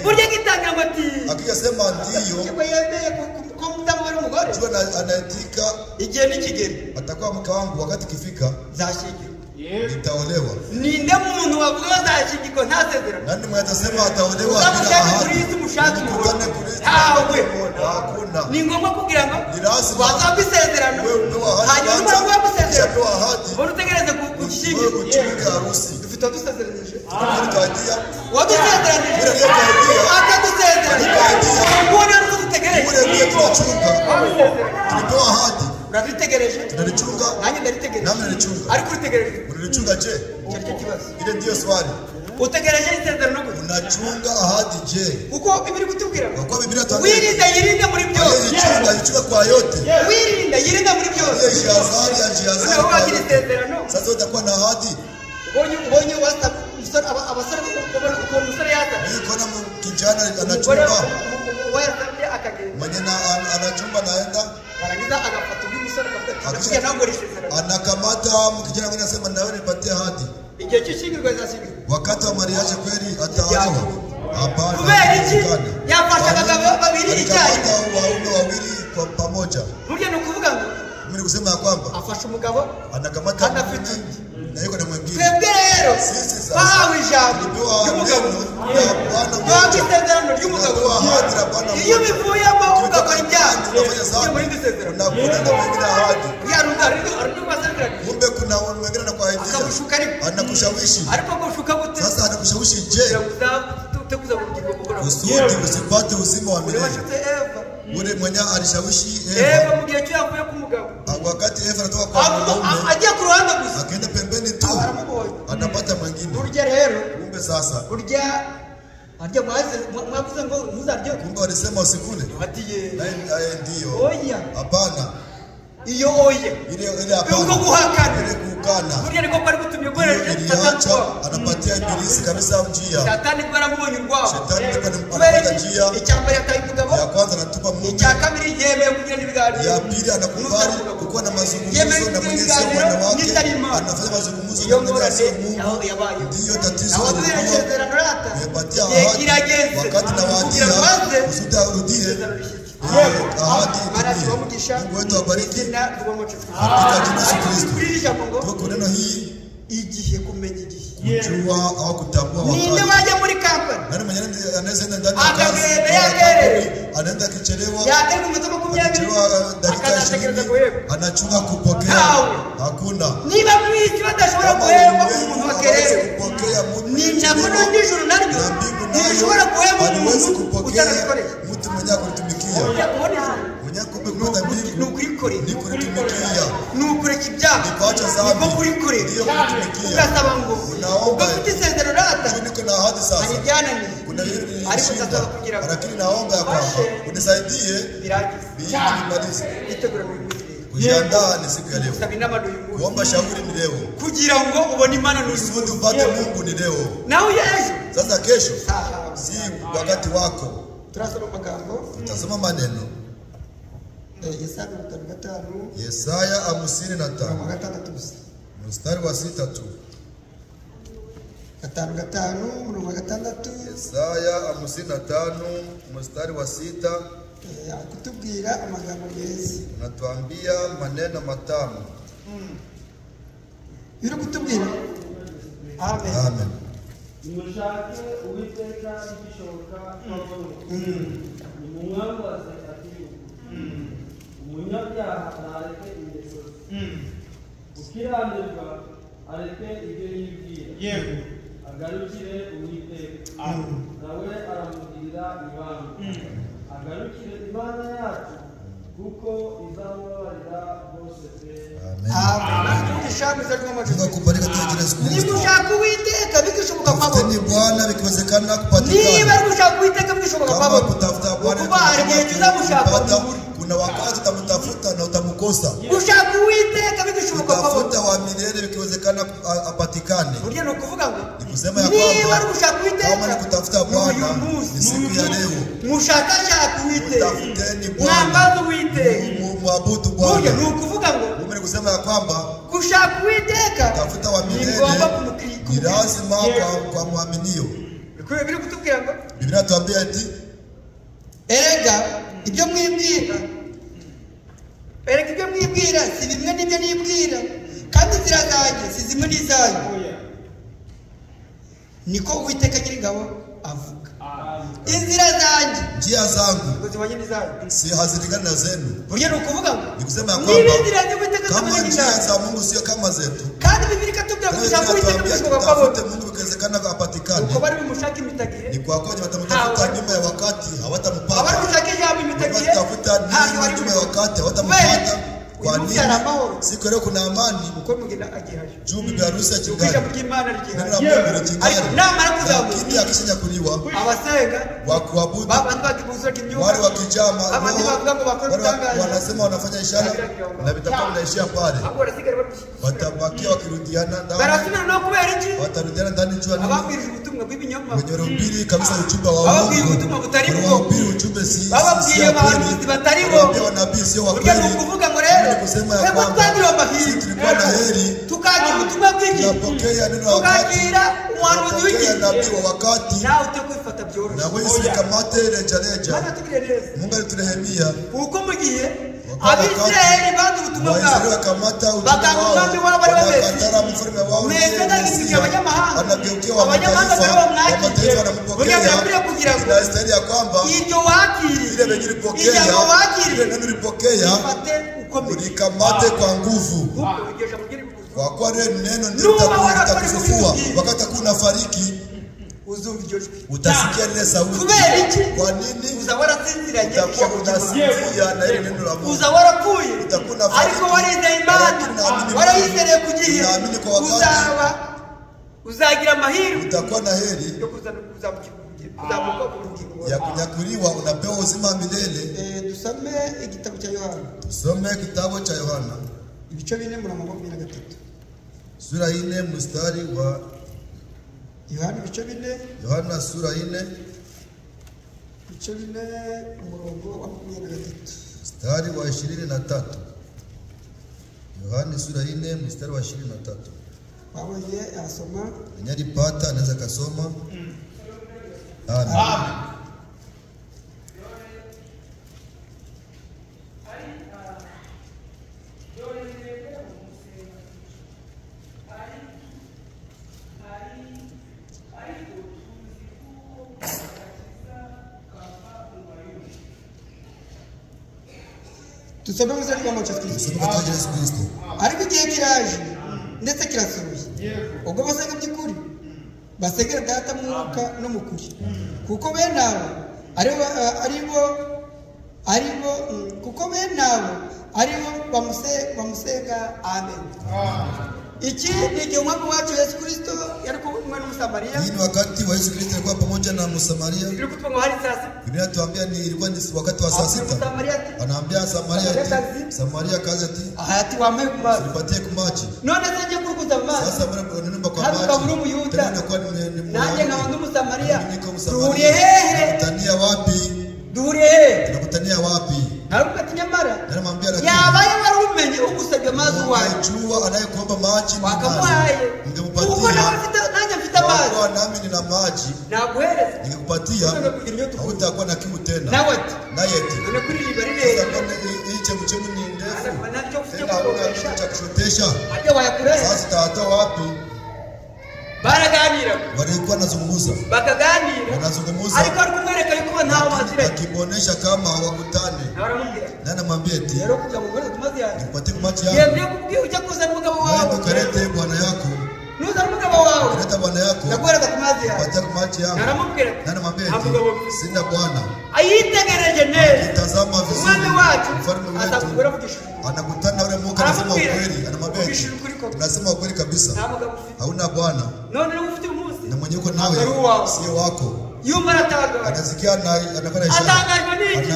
burya gitangira ngo ati akiyasema ndiyo kiba yemeye ko mtamwari umugore jua anaandika igihe nikigeri atakuwa mke wangu wakati kifika zashiki nitaolewa ninde muntu wavuga zashiki nta sezerano nani mwe atasema ataolewa bila ahadi mushaki hawe hakuna ni ngombwa kugira ngo ni lazima wazabe isezerano hanyuma umara gusezerano bone utegereze kugishingira kuchinga harusi dufite dusezeranije tutajia wadusezeranije akadusezerana ubona nuko dutegereje Biblia tunachunga. Tulipewa ahadi. Unazitegereje? Tunalichunga. Nanyi ndalitegereje. Nami nalichunga. Ariko uritegereje. Unalichunga je? Cyo kibazo. Ile ndio swali. Utegereje isezerano gute? Unachunga ahadi je? Uko Biblia kutubwira. Kwa Biblia tuambia. Wirinde muri byose. Alichunga kwa yote. Wirinde muri byose. Sasa utakuwa na ahadi. Ubonye abasore uko umusore yata. Niko na kijana anachunga. Mwenye anachunga naenda. Wanagiza agafata umusore akafata. Ntabwo risezerano. Anakamata kijana mwingine anasema nawe nipatie ahadi. Igihe cy'ishingirwa zasibwe. Wakati wa mariage kweli ataoa. Hapana. Kubera iki? Yafasha abagabo babiri icyayi. Waume wawili kwa pamoja. Burya no kuvuga ngo mimi kusema ya kwamba afasha umugabo anakamata anafiti na yuko na mwingine. Twebwe rero bawe ijambo ry'umugabo. Bawe isezerano ry'umugabo. Iyo bivuyemo ugakora ibyaha. Iyo muri isezerano. Nakuna na mwingine ahadi. Kumbe kuna mwingine anakuahidia. Akakushuka ariko. Anakushawishi. Ariko kushuka gute? Sasa anakushawishi je? Usudi usipate uzima wa milele. Ule mwenye alishawishi Eva mu gihe cyo yavuye ku mugabo. Wakati Eva anatoka kwa mwanaume. Ajya ku ruhande gusa. Akaenda pembeni tu. Anapata mwingine. Urya rero. Kumbe sasa. Urya mwavuze ngo muzarye. Kumbe walisema usikule. Atiye. Ndio. Oya. Hapana. Iyo oye. Ile hapana. Uko guhakana. Ile kukana. Burya niko bari gutumye goreje. Anapatia ibilisi kabisa njia. Shetani kwa mubonye ngwao. Shetani ndipo anapata njia. Icyamba yatayimugabo. Ya kwanza anatupa Mungu. Icya kabiri yemeye kugira n'ibiganiro. Ya pili anakubali kuwa na mazungumzo na Mwenyezi Mungu wake. Anafanya mazungumzo na Mwenyezi Mungu. Ndio tatizo lilikuwa. Yapatia ahadi. Wakati na wadia usitarudie. Ahadi Mungu wetu abariki katika jina la Kristo. Tuko neno hii igihe kumenya igihe kujua au kutambua wakati. Ninde waje muri kampani? Nani mwenye anaweza enda ndani ya kazi? Anaenda kichelewa. Yake kumetoka 10 dakika 20 anachunga kupokea. Hakuna. Niba mwisi badashobora kuhema umuntu wakerere. Kupokea mtu. Ninabona ndijuru naryo. Nishobora kuhema umuntu utarabikoresha. Mtu mwenye akutumikia. Mwenye kumekuta mbingu. Nukurikore. Nikutumikia. Nukureka ibyaha. Nikuacha dhambi. Nukurikore. Ndio kutumikia. Ugasaba ngo. Unaomba. Ugafite isezerano rata. Niko na ahadi sasa. Anijyana ni. Kuna hili ariko tataka kugira ngo. Lakini naomba ya kwamba unisaidie. Biragize. Nimalize. Itegura mu kujiandaa ni siku ya leo. Kuomba shauri ni leo. Kugira ngo ubone Imana n'usundi upate Mungu ni leo. Na uyeje. Sasa kesho si wakati wako. Turasoma magambo. Tutasoma maneno. Yesaya 55. Mstari wa 6 tu. 5:6. Yesaya 55 mstari wa 6. Kutubwira amagambo meza. Natuambia maneno matamu. Biro kutubwira. Amen. Amen. Nimushake Uwiteka igishoboka kwabone. Nimumwambaze ati umunyabyaha nareke ingeso. Ukiranirwa areke ibyo yibwira. Yego. Agarukire Uwiteka. Nawe aramugirira ibanga. Agarukire Imana yacu kuko izamubarira bose pe. Amen. Nishamuza Mungu akubariki katika Yesu Kristo. Nimushaka Uwiteka bikishoboka kwabo. Ni Bwana bikiwezekana kupatikana. Niba mushaka Uwiteka bikishoboka kwabo. Kama kutafuta Bwana kuna wakati utamtafuta na utamukosa. Ushaka Uwiteka bikishoboka kwabo. Kutafuta wa milele bikiwezekana apatikane. Uriye no kuvuga ngo nikusema ya kwamba niba ushaka Uwiteka kama ni kutafuta Bwana ni siku ya leo. Mushaka Uwiteka. Tafuteni Bwana. Mwambaze Uwiteka. Mwabudu Bwana. Uriye no kuvuga ngo mimi nikusema ya kwamba kushaka Uwiteka tafuta wa milele ni lazima kwa muaminio. Bikwiye biri kutubwira ngo Biblia tuambia eti erega ibyo mwibwira si bimwe n'ibyo nibwira kandi inzira zanjye si zimwe n'izanyu. Niko Uwiteka Nyiringabo avuga. Inzira zanjye njia zangu zibanye n'izanyu si hazilingani na zenu. Uriye no kuvuga ngo nikusema ya kwamba inzira zanjye Uwiteka kama njia za Mungu sio kama zetu kandi Biblia ikatubwira ngo dushaka Uwiteka mu buzima bwabo Mungu ikiwezekana apatikane. uko bari bumushaka imitagihe Ni kwa kweli watamtafuta nyuma ya wakati hawatampata. abari gushaka ijambo imitagihe Watafuta nyuma ya wakati hawatampata. Kwa nini? Siku leo kuna amani. uko mugenda agihaje Jumbi bya Rusi ukija kigali. bw'Imana rigihaje Nena Mungu rikigali. namara kuzamuka Lakini akishaja kuliwa abasenga wa kuabudu baba bakibuza kinyuma wale wakijama abandi bavuga ngo bakora ibitangaza wanasema wanafanya ishara na vitakuwa vinaishia pale. abo barasigara Watabakia wakirudiana ndani. barasubira no kubera iki Watarudiana ndani jua nini? ababwirije ubutumwa bw'ibinyoma Wenye rohubiri kabisa ujumbe wa bababwiye Mungu. ubutumwa butari bwo Rohubiri ujumbe si bababwiye abantu batari bo Wanaambia wanabii sio wa urya kweli. kuvuga ngo rero Ni kusema ya twebwe kwamba twagira sisi amahirwe tulikuwa na heri tukagira ubutumwa bw'iki tunapokea neno la wakati. tukagira umuhanuzi w'iki Tunapokea nabii wa wakati. nawe ute kwifata byoroshye Na wewe usikamate reja Mana reja. tugire neza Mungu aliturehemia. kuko mu gihe abisirayeli banze ubutumwa Waisraeli bwabo wakamata ujumbe bakanga wao. umwami wabo ari we Mesiya. Wakatara mfalme wao ndiye Mesiya ntagisigira Mesiya. abanyamahanga Anageukia wa abanyamahanga mataifa. bari Wa bamwakiriye mataifa burya wanampokea. birakwiriye kugira ngo Inastahili ya kwamba iryo wakiriye ile venye ulipokea ijambo ile wakiriye neno ulipokea ifate ukomeye ulikamate kwa nguvu. kuko iryo jambo ryari kuzuza Kwa kuwa lile neno ndio litakufufua. Wakati hakuna fariki uzumva iryo jwi utasikia lile sauti. kubera iki Kwa nini? uza warasinziranye Utakuwa ijambo ry'Imana. unasinzia na ile neno la Mungu. uza warapfuye Utakuna fariki. ariko warizeye Imana Tunaamini warayizereye ku gihe Tunaamini kwa wakati. uzagira amahirwe Utakuwa na heri yo kuzamuka ku rugingo ya kunyakuliwa, unapewa uzima wa milele. dusome igitabo cya Yohana Tusome kitabu cha Yohana ibice 4:23 sura 4 mstari wa Yohana ibice 4 Yohana sura 4 ibice 4 umurongo wa 23 mstari wa 23. Yohana sura 4 mstari wa 23. waboye asoma Anyalipata anaweza kasoma. Amen. tusome muzari wa Yesu Kristo Tusome katika Yesu Kristo. ariko igihe kiraje ndetse kirasohoye ubwo basenga by'ukuri basengera data mu mwuka no mu kuri kuko bene abo aribo bamusenga amen. Iki ni igihe umwami wacu Yesu Kristo yari kumwe n'Umusamariya. Hii ni wakati wa Yesu Kristo alikuwa pamoja na Msamaria. Ili kutupa hari sasa. Biblia tuambia ni ilikuwa ni wakati wa saa sita. Anaambia Samaria kazi ati ahati wame kumazi. Nipatie kumaji. None sije kurukuza mazi. Sasa mbona unanomba kwa maji? Hata kaburu Muyuda. Inakuwa ni naje na wandu Msamaria. Tuhurie hehe. Tunakutania wapi? Duhurie. Tunakutania wapi? Harukati nyamara. Anamwambia lakini yabaye warumenye ugusabye mazi waje. Unajua anayekomba maji ni wakamuhaye. Ningempatia. Uko nanje mfita maji. Kwa nami nina maji. Naguhereza. Ningekupatia. Hautakuwa na kiu tena. Nawati. Nayeti. Unakuri libarile. Iche mchemu ni ndefu. Anacho kufika kwa cha kushotesha. Aje wayakureza. Sasa tawatoa wapi? Baraganira. Walikuwa nazungumza. Bakaganira. Wanazungumza. Alikuwa kumwereka yuko ntawo mazire. Akimuonesha kama hawakutane. Naramubwira. Na namwambia eti. Rero kuja mu bwana tumazi yaje. Nipatie maji yako. Yemye kubwiye ujya kuzana umugabo wawe. Wewe tukarete bwana yako. Nuza umugabo wawe. Leta bwana yako. Naguhereza kumazi yaje. Nipatie maji yako. Naramubwira. Na namwambia eti. Sina bwana. Ayitegereje neza. Tazama vizuri. Umwami wacu. Mfalme wetu. Atakubwira vugisha. Anakutana yule Mungu anasema ukweli. Anamwambia eti. Unasema ukweli kabisa. Hauna bwana. None ufite umunsi. Na mwenye uko nawe sio wako. Yumva aratanga. Anasikia anafanya ishara. Atangajwe niki?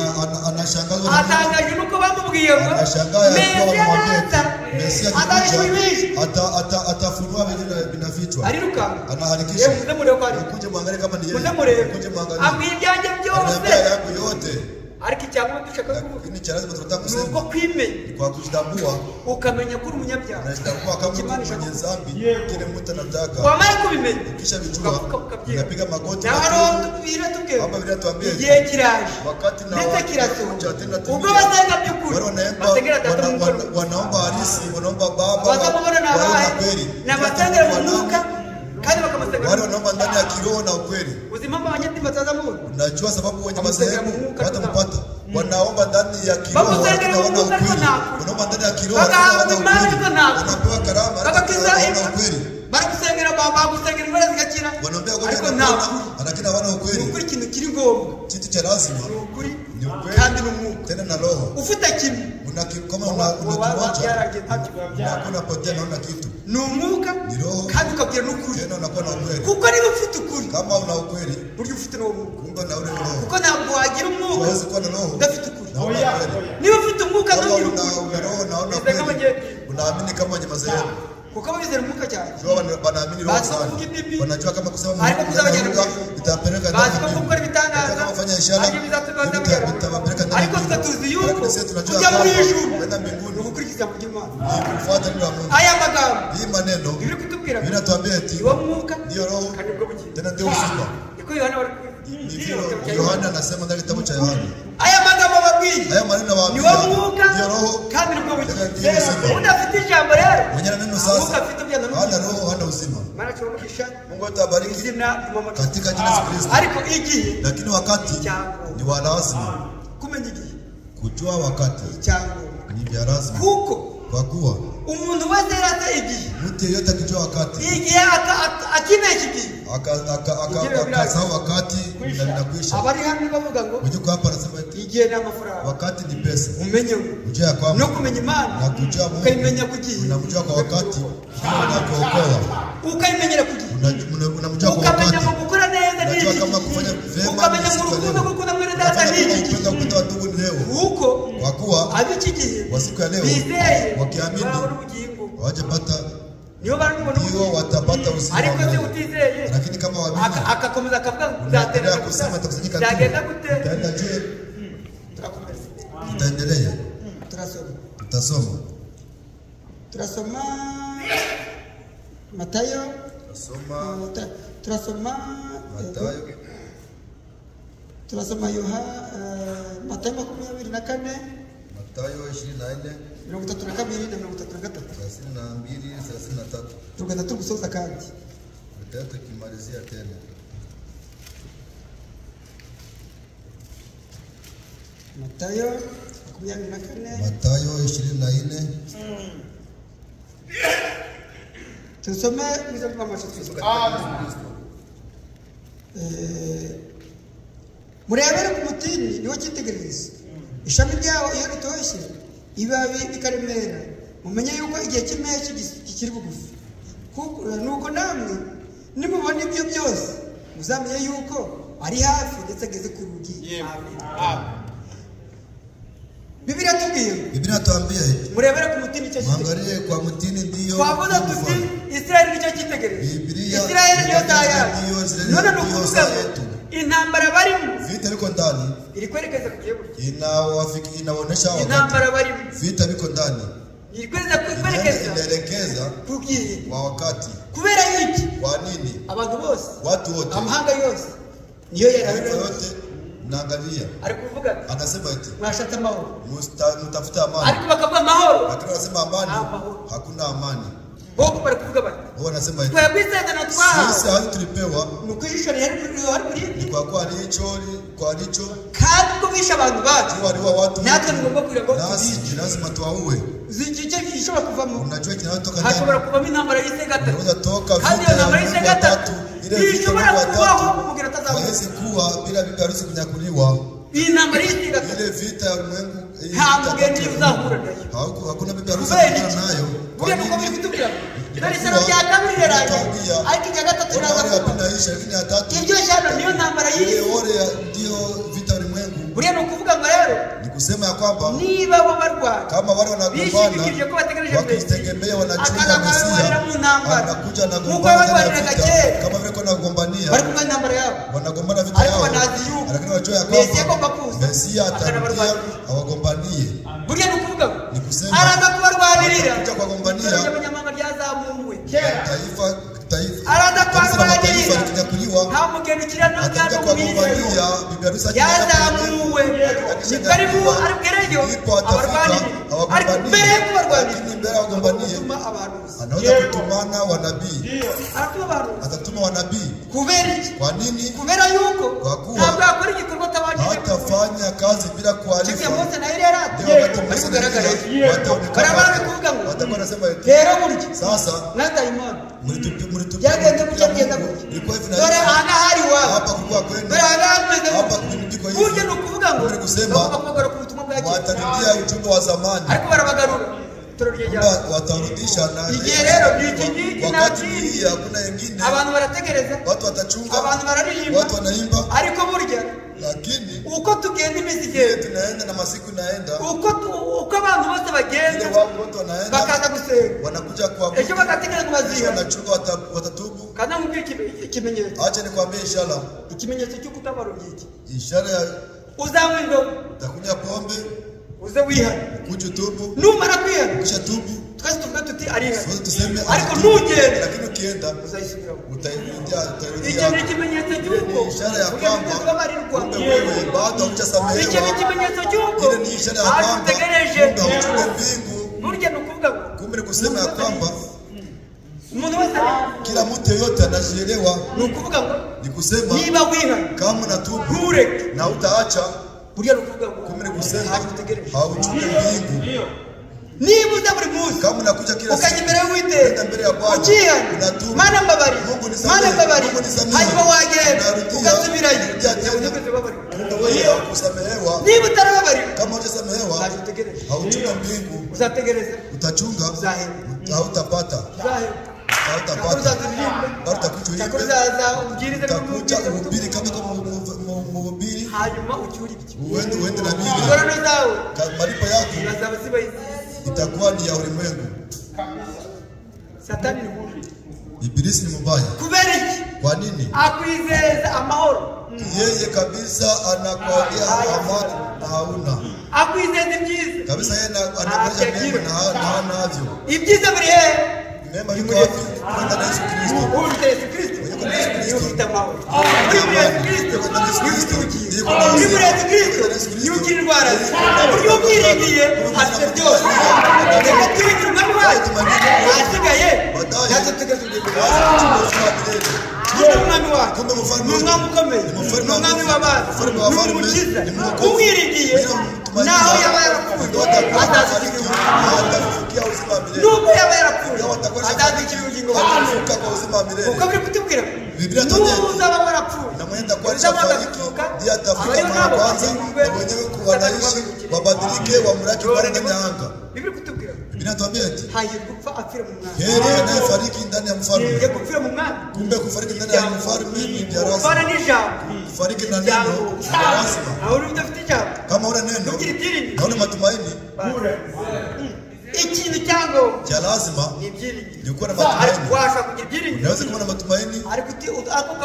Anashangazwa na atangajwe nuko bamubwiye ngo. Anashangaa ya kuwa mwambie. Mesia Atafunua atafunua vile vinafichwa. Aliruka. Anaharakisha. Yeye mzee kwa nini? Kuje muangalie kama ni yeye. Kuje muangalie. Amwijanje byose. Anambia yako yote. Ariko cyangwa dushaka kuvuga. Lakini cha lazima tunataka kusema. Nuko kwimenya. Kwa kujitambua. Ukamenya kuri umunyabyaha. Unajitambua kama mtu mwenye dhambi. Kile mtu anataka. Wamara kubimenya. Kisha vijua. Unapiga magoti. Naho tubire tuke. Hapa vile tuambie. Igihe kiraje. Wakati na ndetse kirasohoka. tena ubwo basenga by'ukuri. Wanaomba harisi, wanaomba baba. Bazamubona na bae. Na basengera mu mwuka. Kandi bakamusengera. Wale wanaomba ndani ya kiroho na ukweli. Uzimama wanyati batazamuona. Unajua sababu wenye madhehebu watampata. Wanaomba ndani ya kiroho wanaona ukweli. Wanaomba ndani ya kiroho wanaona ukweli. Wanapewa karama. Bakakiza wanaambia ariko ngoja nta na lakini hawana ni ukweli. ukuri ikintu kiri ngombwa Kitu cha lazima ni ukuri ni ukweli kandi n'umwuka tena na roho. ufite kimwe Kama una kimoja byaragiye ntacyo hakuna potea naona kitu. ni umwuka Ni roho. kandi ukabwira n'ukuri Tena unakuwa na ukweli. kuko niba ufite ukuri Kama una ukweli burya ufite n'uwo mwuka kumbe na ule roho. kuko ntabwo wagira umwuka Huwezi kuwa na roho udafite ukuri na una ukweli. niba ufite umwuka Kama ntugira una ukuri roho naona Bize kama ukweli. Unaamini kama jamaa zao. kuko bizera umwuka cyane Jua wanaamini roho sana. Wanajua kama kusema Ariko kuzabagenda itapeleka bazi ko gukora ibitangaza kama kufanya ishara ariko bizatubazabwira itawapeleka ndani. ariko twe tuzi yuko Sisi tunajua kujya muri kwamba ijuru kwenda ni mbinguni ugukurikiza mu by'Imana ni kufuata neno la Mungu. aya magambo Hii maneno biri kutubwira vinatuambia eti iwo mwuka ndio roho kandi ubwo bugingo tena ndio uzima. niko Yohana wari Yohana anasema ndani kitabu cha Yohana. aya magambo babwira Haya maneno ni waambia wo mwuka ndio roho kandi nibwo bugingo ndio uzima. udafite ijambo rero Mwenye neno mwuka sasa afite byana hana roho hana uzima. mana cyumugisha Mungu atabariki izina ry'umumata katika jina la Yesu Kristo. ariko igihe Lakini wakati ni wa lazima. kumenya igihe Kujua wakati cyangwa ni vya lazima. kuko Kwa kuwa umuntu wese yarata igihe mtu yeyote akijua wakati igihe akimesha igihe akasahau wakati na linakwisha. abari hano bavuga ngo Mjiko hapa anasema eti igihe ni amafaranga wakati ni pesa. umenye Ujua ya kwamba no kumenya Imana na kujua Mungu ukayimenya ku gihe unamjua kwa wakati unakuokoa. ukayimenyera ku gihe Unamjua kwa ukamenya wakati mu gukora neza unajua n'iki kama kufanya vyema ukamenya ni mu siku ya rukundo leo. gukunda mwene data n'iki Unapenda kupenda ndugu ni leo. kuko Kwa kuwa ab'iki gihe wa siku ya leo bizeye wakiamini barabona ubugingo hawajapata niyo barabona ndio watapata uzima ariko wa se milele. utizeye Lakini kama waamini akakomeza akavuga unaendelea kusema itakusanyika byagenda tu. gute Itaenda je? turakomeza Itaendelea. turasoma Tutasoma. turasoma Matayo Tutasoma turasoma Mathayo. turasoma Matayo 24 Mathayo 24 32 na 33 32 33. tugenda tugusoza kandi Tutaenda tukimalizia tena. Matayo 24 Mathayo 24 tusome biza tumamasho twisuka murebere ku mutini niwo cyitegererezo ishami ryawo iyo ritoshye ibabi bikaremera mumenye yuko igihe cy'impeshyi kikiri bugufi nuko namwe nimubona ibyo byose muzamenye yuko ari hafi ndetse ageze ku rugi. Biblia tubwiye tuambie murebere ku mutini cyo mwangalie kwa mutini ndio twavuga tuti Israeli nicyo cyitegererezo Israeli niyo daya none nukuvuga intambara barimo vita biko ndani iri kwerekeza kugiye buryo inaonesha intambara barimo vita biko ndani iri kwerekeza inaelekeza kugiye kwa wakati kubera iki kwa nini abantu bose watu wote amahanga yose niyo yarabira yote naangalia ari kuvuga anasema eti mwashata amahoro mtafuta amani ariko bakavuga amahoro lakini wanasema amani hakuna amani boko bari kuvuga bati wao wanasema eti kwa kwisenda na twa sisi hadi tulipewa nukwisho hari kwa kuwa alicho kandi ko bisha abantu bacu waliwa watu natwe ngomba kugira ngo nasi lazima tuwaue zikice kishobora kuvamo unajua kinatoka ndani hashobora kuvamo intambara y'ise gatatu unaweza toka vita ya gatatu ile ishobora kubaho mugira tazamu hawezi kuwa bila bibi harusi kunyakuliwa iyi ntambara y'ise gatatu ile vita ya ulimwengu nta mugeni uzahura nayo hakuna bibi harusi nayo kwa nini kwa bitubira nari sana bya kabiri reraje ariko ya gatatu naza kunaisha lakini ya tatu ibyo shano niyo ntambara y'ise ndio vita ya ulimwengu buriya no kuvuga ngo rero ni kusema ya kwamba niba bo barwana kama wale wanagombana wakitegemea wanachunga Mesia anakuja na gombana kama vile kuna gombania wanagombana vita yao lakini wanajua ya kwamba Mesia atarudia awagombanie buriya no kuvuga ni kusema araza kubarwanirira kuja kwa gombania abanyamanga ryazamuwe taifa araza kubarwanirira kinyakuliwa nta mugeni kirano atakuja kwa gombania bibi harusi yazamuwe ni karibu aribwereyo abarwanirira ariko mbere yo kubarwanira mbere yagombaniye atuma abahanuzi anaweza kutumana wanabii atuma abahanuzi atatuma wanabii kubera iki kwa nini kubera yuko Kwa kuwa ntabwo yakora igikorwa atabanje hatafanya kazi bila kuarifa Cheki Mose na Eliya ndio wakati Mose na Eliya barabara kuvuga ngo watakuwa nasema eti rero burya sasa nata imana mlitupi byagenda kugenda ilikuwa hivi na dore ana hari wa hapa kulikuwa kwenda dore ana ameze hapa kulikuwa hivi burya no kuvuga ngo bakagora ku butumwa bwa kera watarudia ujumbe wa zamani ariko barabagarura watarudisha na igihe rero biki wakati hii hakuna wengine abantu barategereza watu watachunga abantu bararirimba watu wanaimba ariko burya lakini uko tugenda imizi igenda tunaenda na masiku naenda uko abantu bose bagenda watu wanaenda bakaza gusenga wanakuja kwa ejo bagategereza ngo baziha wanachunga watatubu kana mubwira ikimenyetso acha nikwambie inshallah ikimenyetso cyo kutabara iki ishara ya uzanywa inzoga utakunywa pombe uze wihana kuja tubu numara kwihana kisha tubu twese tuvuga tuti arihana sote tuseme ariko ntugende lakini ukienda uzayisubiraho utairudia icyo ni ikimenyetso cy'uko ishara ya kwamba kumbe wewe bado hujasamehewa icyo ni ikimenyetso cy'uko ile ni ishara ya kwamba utegereje kumbe hauchunge mbingu burya ni ukuvuga ngo kumbe ni kusema ya kwamba umuntu wese kila mtu yeyote anajielewa ni ukuvuga ngo ni kusema niba wihana kama unatubu ntureke na utaacha burya ni ukuvuga ngo kumbe ni kusema hautegereje hauchunge mbingu niba uza buri munsi kama unakuja kila ukajya imbere y'uwiteka mbele ya Bwana ukihana unatubu mana mbabari Mungu nisamehe mana mbabari Mungu nisamehe hanyuma wagenda Unarudia, ugasubirayo unarudia tena. kumbe wewe kusamehewa niba utarababarira kama hujasamehewa ntabwo utegereje hauchunga mbingu uzategereza utachunga uzahembwa hautapata uzahembwa hautapata uzaziririmba bado utakuja cyakora hivi uzaza ubwirize utakuja uhubiri kama mhubiri hanyuma ucyure ibyo uende na Biblia ingorane zawe malipo yako zazaba ziba itakuwa ni ya ulimwengu. satani ni mubi Ibilisi ni mbaya. kubera iki? Kwa nini? Akwizeza amahoro. Yeye kabisa anakwambia amani na hauna. Akwizeza ibyiza Kabisa yeye anakuja mema na hana navyo. Ibyiza biri he? Mema yuko wapi? Kwenda na Yesu Kristo. Uri Yesu Kristo. Yufite amahoro. Uri Yesu Kristo. Yufite ubugingo. Uri Yesu Kristo. Yukira indwara. Uri ubwiringiye afite byose. Reka twigira umwami wacu. Asigaye natwe tugazugira umwami wacu. Ni umwami ukomeye. Ni umwami w'abana. Ni umukiza. Umwiringiye naho yaba yarapfuye atazikira nubwo yaba yarapfuye atazikira ubugingo bwawe. Uko biri kutubwira n'uzaba warapfuye namuenda kwa shafariki ndiye atafika mara kwanza na wenyewe kuwanaishi wabadilike wamlaki ndani ya anga. Biblia kutubwira Biblia inatuambia eti hayikufa afira mu mwami. heri anayefariki ndani ya mfalme. Yeye kufira mu mwami. Kumbe kufariki ndani ya mfalme ni darasa. Fara ni jambo. Kufariki na neno ni lazima. Na uri mtafiti jambo. Kama una neno na una matumaini ikintu cyango cha lazima ni byiringiro. ni kuwa na matumaini. Washa kugira byiringiro. Unaweza kuwa na matumaini ariko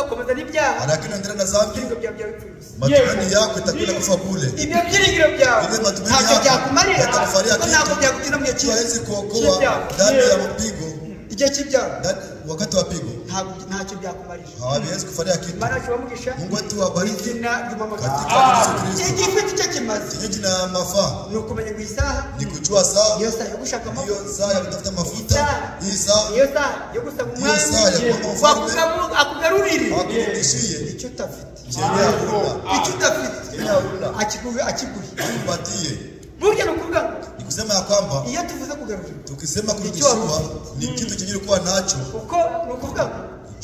ukomeza n'ibyaha. lakini endelea na dhambi. Matumaini yako itakwenda kufa bure. Ibyo byiringiro byawe ntacyo byakumarira. Yatakufaria kitu. Ntabwo byakugira mu gihe hawezi kuokoa ndani ya mpigo. Igihe cy'ibyaha wakati wa pigo ntacyo byakumarira. hawezi kufaria kitu. Mungu wetu awabariki katika Yesu Kristo. Igifite icyo kimaze Chenye kina mafaa ni ukumenya ngo isaha ni kujua saa, iyo saa yo gushaka amavuta, hiyo saa ya kutafuta mafuta, hii saa iyo saa yo gusaba umwami akugarurire akurudishie icyo utafite, chenye hakuna, icyo udafite akiguhe mpatie. burya ni ukuvuga Ni kusema ya kwamba iyo tuvuze kugarurira, tukisema kurudishiwa ni kitu chenye ulikuwa nacho. uko ni ukuvuga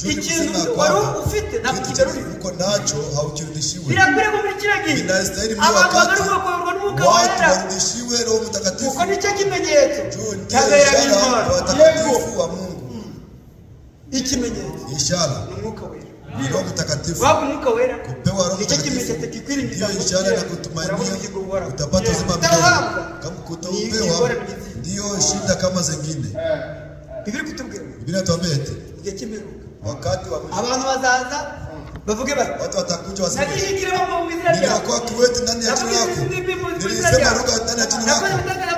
ikintu wari ufite ntabwo kigarurira, uko nacho haukirudishiwe. birakwiriye muri kiriya gihe Inastahili abantu bagaruka kuyoborwa n'umwuka wera, warudishiwe Roho Mtakatifu. uko nicyo kimenyetso cyabera watakatifu wa Mungu. Ikimenyetso ishara ni umwuka wera, ni Roho Mtakatifu. wako umwuka wera kupewa Roho nicyo Mtakatifu kimenyetso kikwiringiza ndio ishara na kutumainia utapata uzima milele. Kama kutopewa ndio shida kama zingine. Biblia kutubwira, Biblia inatuambia eti igihe cy'imperuka wakati wa abantu bazaza bavuge bati watu watakuja waseme nagishikira mu izina ryawe, nilikuwa kiwete ndani ya jina lako, nilisema lugha ndani ya jina lako,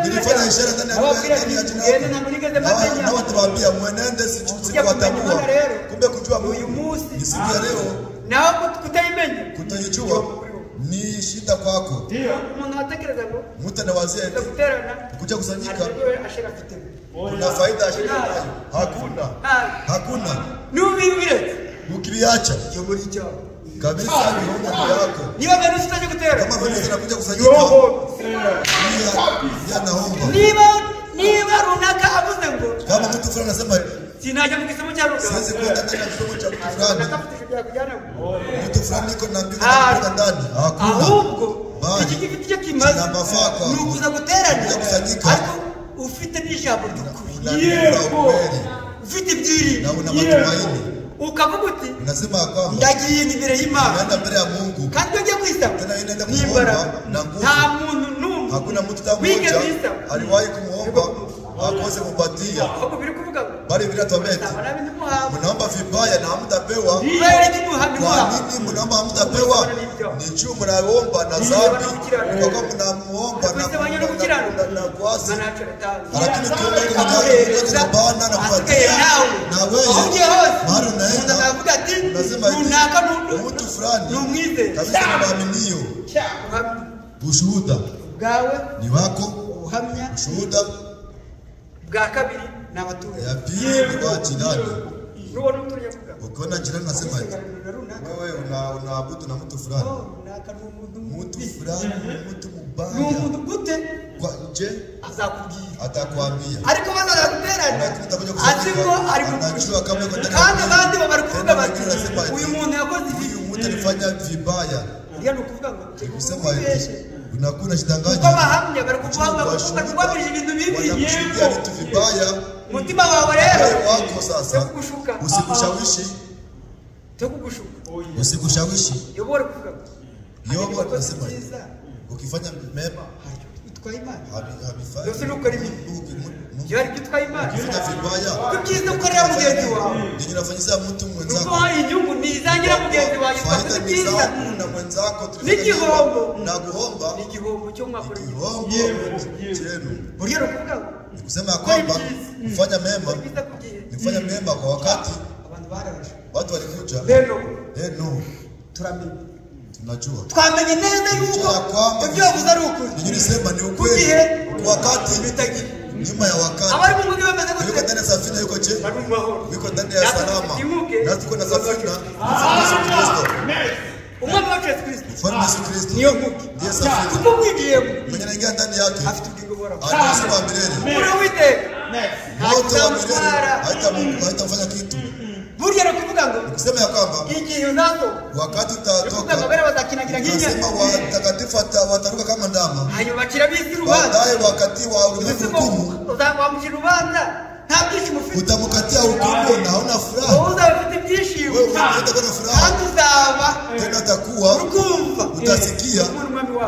nilifanya ishara ndani ya jina lako. Na watawaambia mwenende sikuwatambua. Kumbe kujua Mungu ni siku ya leo nawe kutaimenya kutojua ni shida kwako. Umuntu atekereza ngo Mtu anawazia guterana kuja kusanyika ashira afite. kuna faida ashira nayo. Hakuna. Nubibire. Ukiviacha Yo muri cyo. kabisa ni mambo yako. Niba Venus utaje gutera. Kama Venus anakuja kusanyika. Naomba. Niba runaka avuze ngo kama mtu fulani anasema sinaje mu kisomo cya Luka. siwezi kwenda ndani ya kisomo cha mtu fulani. Mtu fulani iko na mbingu na ndani. Hakuna. Ahubwo iki gifite cyo kimaze. Nukuza guterana. Ariko ufite n'ijambo ry'ukuri. Yego. Ufite ibyiri. Na una matumaini. Ukavuga uti unasema kwamba ndagiye imbere y'Imana. Naenda mbele ya Mungu. Kandi ujye kwisaba. Tena inaenda kuomba na nguvu. Nta muntu n'umwe. Hakuna mtu mmoja aliwahi kumuomba akose kumpatia. Ahubwo biri kuvuga ngo bali vile tuambete. Mnaomba vibaya na hamtapewa. Kwa nini mnaomba hamtapewa? Ni juu mnaomba na dhambi. Kwa kama mnamuomba na kuasi. Lakini tuombe na Bwana na kupatia. Na wewe mahali unaenda unasema mtu fulani kabisa na waaminio. Ushuhuda ni wako. Ushuhuda bwa kabiri na abatuye. Ya pili ni wa jirani. Nubona mtu yavuga. Ukiona jirani nasema hivi. Wewe unaabudu na mtu fulani. Mtu fulani, mtu mbaya. Mtu gute? Kwa nje azakubwira. Atakwambia. Ariko bana baraguterana. Aziko ari anajua kama yuko ndani. Kandi bandi babarikuvuga bati uyu muntu yakoze ibi. Uyu mtu alifanya vibaya. Ndiye nukuvuga ngo kusema hivi. Unakuna shidanganya. Kwa mahamya barikuvuga bakubwabirije ibintu bibi. Yego. Vitu vibaya. Mutima wawe rero wako sasa. Usikushawishi. Tekugushuka. Usikushawishi. Yobora kuvuga. Yobo anasema ukifanya mema utwaye Imana. Habifai. Yose nukora ibi. Yari kitwaye Imana. Ukifanya vibaya. Kubyiza ukorera mugenzi wawe. Ndio unafanyia mtu mwenzako. Nuko inyungu nizangira mugenzi wawe. Faida ni zangu na mwenzako n'igihombo. Na guhomba. N'igihombo cyo mwakora. Igihombo chenu. Buriya kuvuga. Ni kusema kwamba kufanya mema. Ni kufanya mema kwa wakati. Abantu bararashe. Watu walikuja. Neno. Turamenya. Tunajua. Twamenye neza yuko ibyo yavuze ari ukuri. Nilisema ni ukweli. Kwa wakati bitagira. Nyuma ya wakati. Abari mu mugi bameze gute? Yuko ndani ya safina yuko je? Bari mu mahoro. Yuko ndani ya salama. Na tuko na safina. Yesu Kristo. Umwami wacu Yesu Kristo. Mfalme Yesu Kristo. Niyo mugi. Ndiye safina. Kuko mwigiyemo. Mwenye anaingia ndani yake. Afite ubwingo bora. Anasema milele. Uri witeka. Moto wa milele. Haitafanya kitu. Burya no kuvuga ngo kusema ya kwamba igihe unazo wakati utatoka abagore bazakinagira nk'inye sema watakatifu wataruka kama ndama ayo bakira bisi rubanza baadaye wakati wa hukumu uzamwamshira ubanza nta byishimo ufite utamukatia hukumu na hauna furaha uzafite ibyishimo wewe utakuwa na furaha kandi uzaba tena utakuwa ukumva utasikia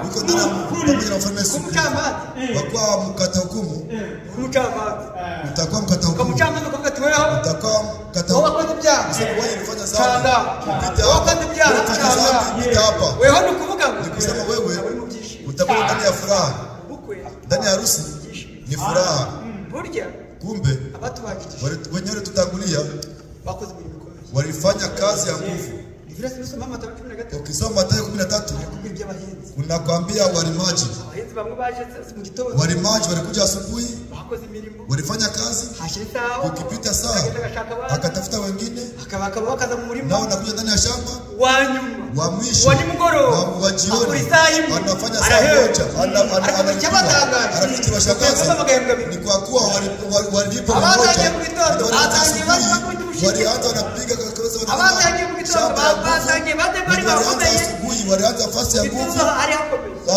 uko ndani pamoja na mfalme Yesu kwa mkata hukumu utakuwa mkata hukumu utakuwa mkata hukumu sasa wewe unafanya sawa pita hapa wewe ni kuvuga ngo nikusema wewe utakuwa ndani ya furaha ndani ya harusi ni furaha burya kumbe abatu bakije wenyewe tutangulia bakoze ibintu bikomeye walifanya kazi ya nguvu. Ukisoma Mathayo 13 unakwambia walimaji. Walimaji walikuja asubuhi, walifanya kazi, ukipita saa akatafuta wengine, nao wanakuja ndani ya shamba, wa mwisho wa jioni anafanya saa moja, anafikiri washangazi ni kwa kuwa walipo mmoja, walianza wanapiga walianza fasi ya nguvu.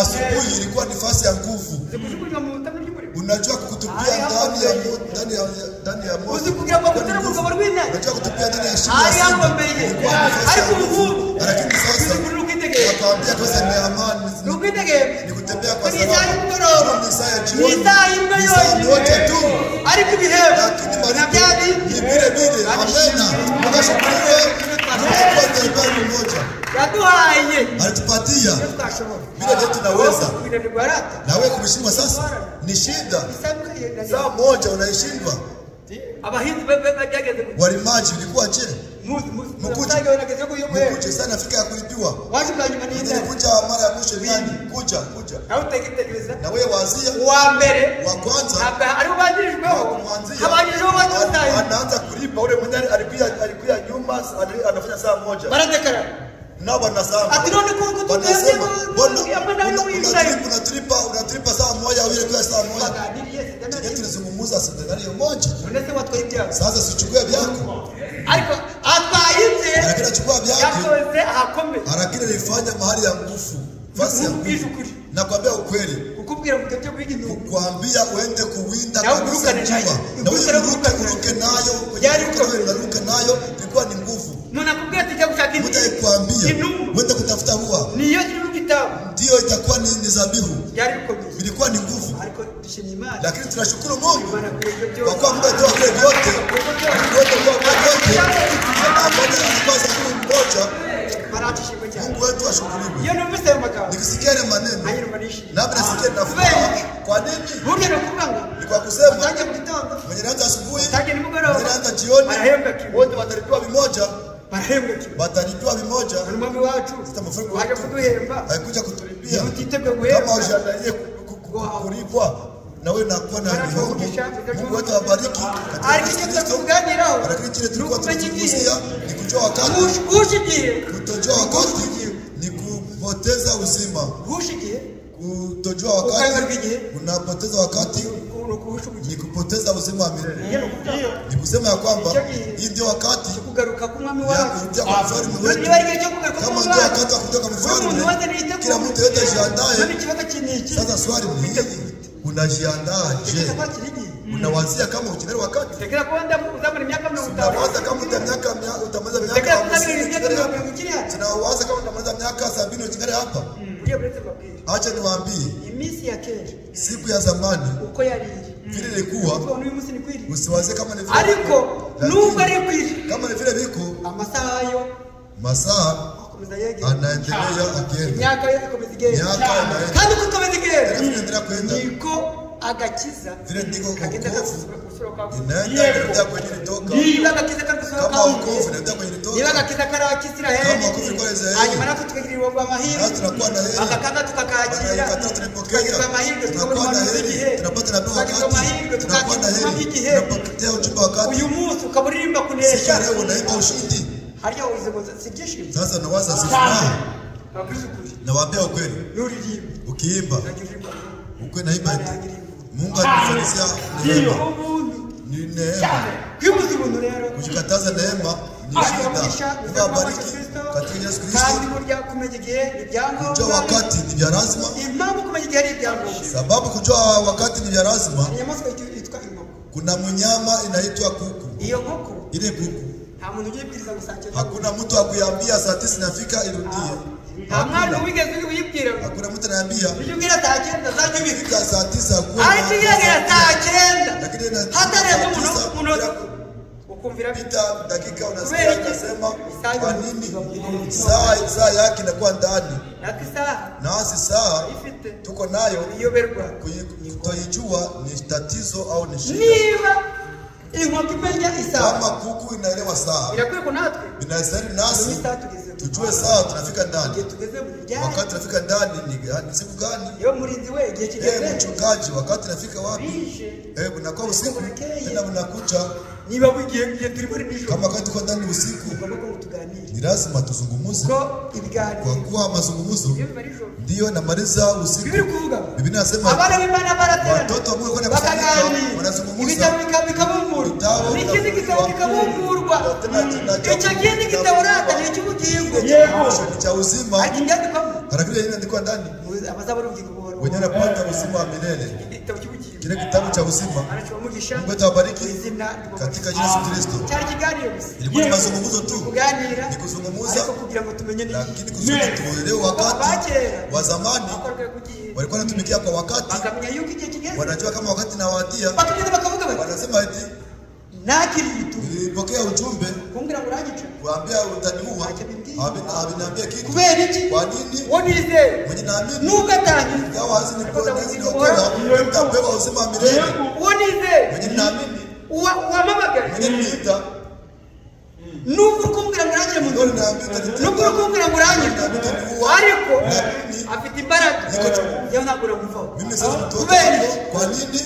Asubuhi ilikuwa ni fasi ya nguvu. Unajua kukutupia ndani ya moto. Unajua kutupia ndani ya shimo. Lakini sasa nakwambia kwa sababu ya amani ni kutembea kwa salama. Ni saa ya jioni. Ni saa moja tu. Lakini ni vile vile. Amena. Mkashukuriwe. Kwa sababu moja. Alitupatia vile vile tunaweza. Na wewe kumshindwa sasa ni shida. Saa moja unaishindwa. Walimaji ilikuwa je? Mkuje sana nafika ya kulipiwa. Kuja mara ya mwisho nani? Kuja. Na wewe wazia wa kwanza anaanza kulipa ule mwenye alikuwa nyuma anafanya saa moja. Na bwana saa. Unatulipa saa moja au ile kwa saa moja. Yetu tunazungumza scenario moja. Sasa sichukue vyako. Arakira chukua vyako. Arakira nifanya mahali ya nguvu. Fasi ya nguvu. Nakwambia ukweli. Kukwambia uende kuwinda kabisa njua. Na wewe uruke nayo. Unaruka nayo ilikuwa ni nguvu. Mtakwambia uende kutafuta huwa. Ndio itakuwa ni zabihu. Ilikuwa ni nguvu. Lakini tunashukuru Mungu kwa kuwa Mungu atoa vile vyote. Mungu wetu ashukuriwe. Nikisikia ile maneno labda nisikie na furaha. Kwa nini? Ni kwa kusema mwenye anaanza asubuhi, mwenye anaanza jioni, wote watalipiwa vimoja. Watalipiwa vimoja. Haikuja kutulipia. Kama ujiandalie kulipwa na wewe unakuwa na mihongo. Mungu wetu awabariki. Lakini kile tulikuwa tunazungumzia ni kujua wakati. Kutojua wakati ni kupoteza uzima. Kutojua wakati unapoteza wakati ni kupoteza uzima wa milele. Ni kusema ya kwamba hii ndio wakati ya kurudia kwa mfalme wetu. Kama ndio wakati wa kutoka mfalme, kila mtu yote ajiandae. Sasa swali ni hili, unajiandaa je? Unawazia kama uchineri wakati? Unawaza kama utamaliza miaka 50? Tunawaza kama utamaliza miaka 70 uchineri hapa? Acha niwaambie, siku ya zamani vile ilikuwa, usiwaze kama ni vile ariko nubwo ari kwiri kama ni vile biko masaa anaendelea akienda miaka kandi kukomezigera niko agakiza vile ndiko kukofu inaenda kwenye litoka niba agakiza karusoka kama ukofu inaenda kwenye litoka niba agakiza karakizira heri kama ukofu kwa Israeli hanyuma natwe tukagirirwa kwa mahirwe tunakuwa na heri akakanda tukakakira tukapokea mahirwe tunakuwa na heri tunapata na doa wakati tunakuwa na heri tunapotea ujumbe wakati uyu munsi ukaburirimba kunesha leo unaimba ushindi hariya ulizo sijeshimye sasa nawaza sifurahi nawaambia ukweli ukiimba ukwe na imba Mungu atufanisia ni neema. Kujikataza neema ni shida. Mungu abariki katika Yesu Kristo. Kujua wakati ni vya lazima. Sababu kujua wakati ni vya lazima. Kuna mnyama inaitwa kuku. Ile kuku. Hakuna mtu akuambia saa 9 inafika irudie. Hakuna mtu ananiambia ikifika saa 9 kwa hata leo ukumvira pita dakika unasikia anasema kwa nini saa yake inakuwa ndani na saa tuko nayo kutojua ni tatizo au ni shida. Kama kuku inaelewa saa inastahili nasi tujue saa tunafika ndani. Wakati tunafika ndani ni siku gani? Mchungaji wakati tunafika wapi? Unakuwa usiku tena unakucha. Kama wakati tuko ndani usiku ni lazima tuzungumuze. Kwa kuwa mazungumuzo ndio namaliza usiku. Biblia inasema watoto wa Mungu wanazungumuza cha uzima. Harakira hili ndiko ndani wenye napata uzima wa milele. Kile kitabu cha uzima. Mungu atawabariki katika Yesu Kristo. Ilikuwa ni mazungumzo tu. Ni kuzungumza lakini kusudi tuelewe wakati wa zamani walikuwa wanatumikia kwa wakati. Wanajua kama wakati nawadia. Wanasema eti nakiritu nilipokea ujumbe kuambia utaniua abinaambia kitu kwa nini mwenye naamini nukatanyi yawa hazi nikola nitapewa uzima milele mwenye naamini wa mama gani mwenye niita nuko yaje mu nzu nubwo kumbwira ngo uranyita ariko afite imbaraga yewe ntabwo uramuvaho kubera kwa nini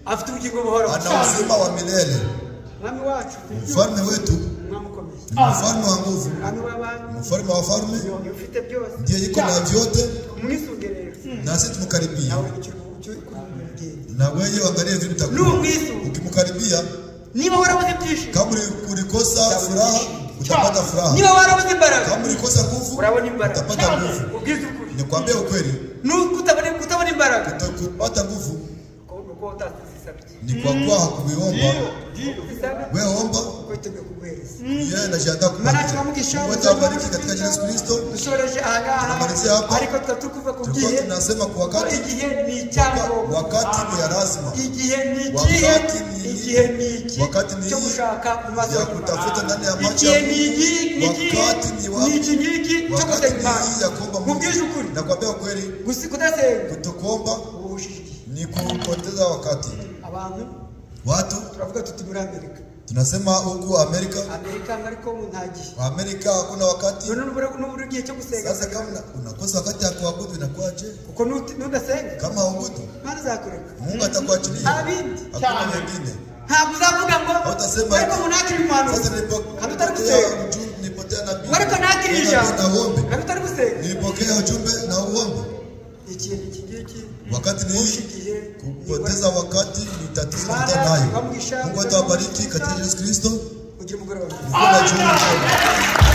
afite ubugingo buhoraho ana uzima wa milele mwami wacu mfalme wetu mwamukomeye mfalme wa nguvu mwami w'abami mfalme wa falme ufite byose ndiye yuko na vyote umwisungerero nasi tumukaribia nawe na wewe angalia vitu vitakuwa ukimkaribia niba warabuze byinshi kama ulikosa furaha utapata furaha niba warabuze imbaraga kama ulikosa nguvu urabona imbaraga utapata nguvu ubwiza ukuri nikwambia ukweli kutabona imbaraga utapata nguvu kuko utasabye ni kwa kuwa hakuiomba wewe omba kwiteguye kuguhereza yeye anajiandaa kukupatia wote wabariki katika Yesu Kristo dushoreje tunamalizia hapa ariko tutatukuva ku gihe tunasema kwa wakati igihe ni icyangombwa wakati ni ya lazima igihe ni igihe ni iki wakati ni cyo gushaka mu maso ya kutafuta ndani ya macho igihe ni iki wakati ni wapi cyo wakati ni gusenga ya kuomba Mungu mubwije ukuri nakwambia ukweli kudasenga kutokuomba ubushije ni kupoteza wakati abantu watu turavuga tuti muri Amerika tunasema huku Amerika ariko muntagiye Amerika hakuna wakati n'uburi gihe cyo gusenga sasa kama unakosa wakati ya kuabudu inakuaje kuko nudasenga kama uabudu Mana zakureka Mungu atakuachilia abindi hakuna wengine ntabwo uzavuga ngo utasema ariko munakiri impano sasa nilipotea nabii ariko nakirisha naombe ariko utari gusenga nilipokea ujumbe na uombe ikintu kigiki wakati ni kupoteza wakati ni tatizo nayo Mungu atawabariki katika Yesu Kristo kugira umugoroba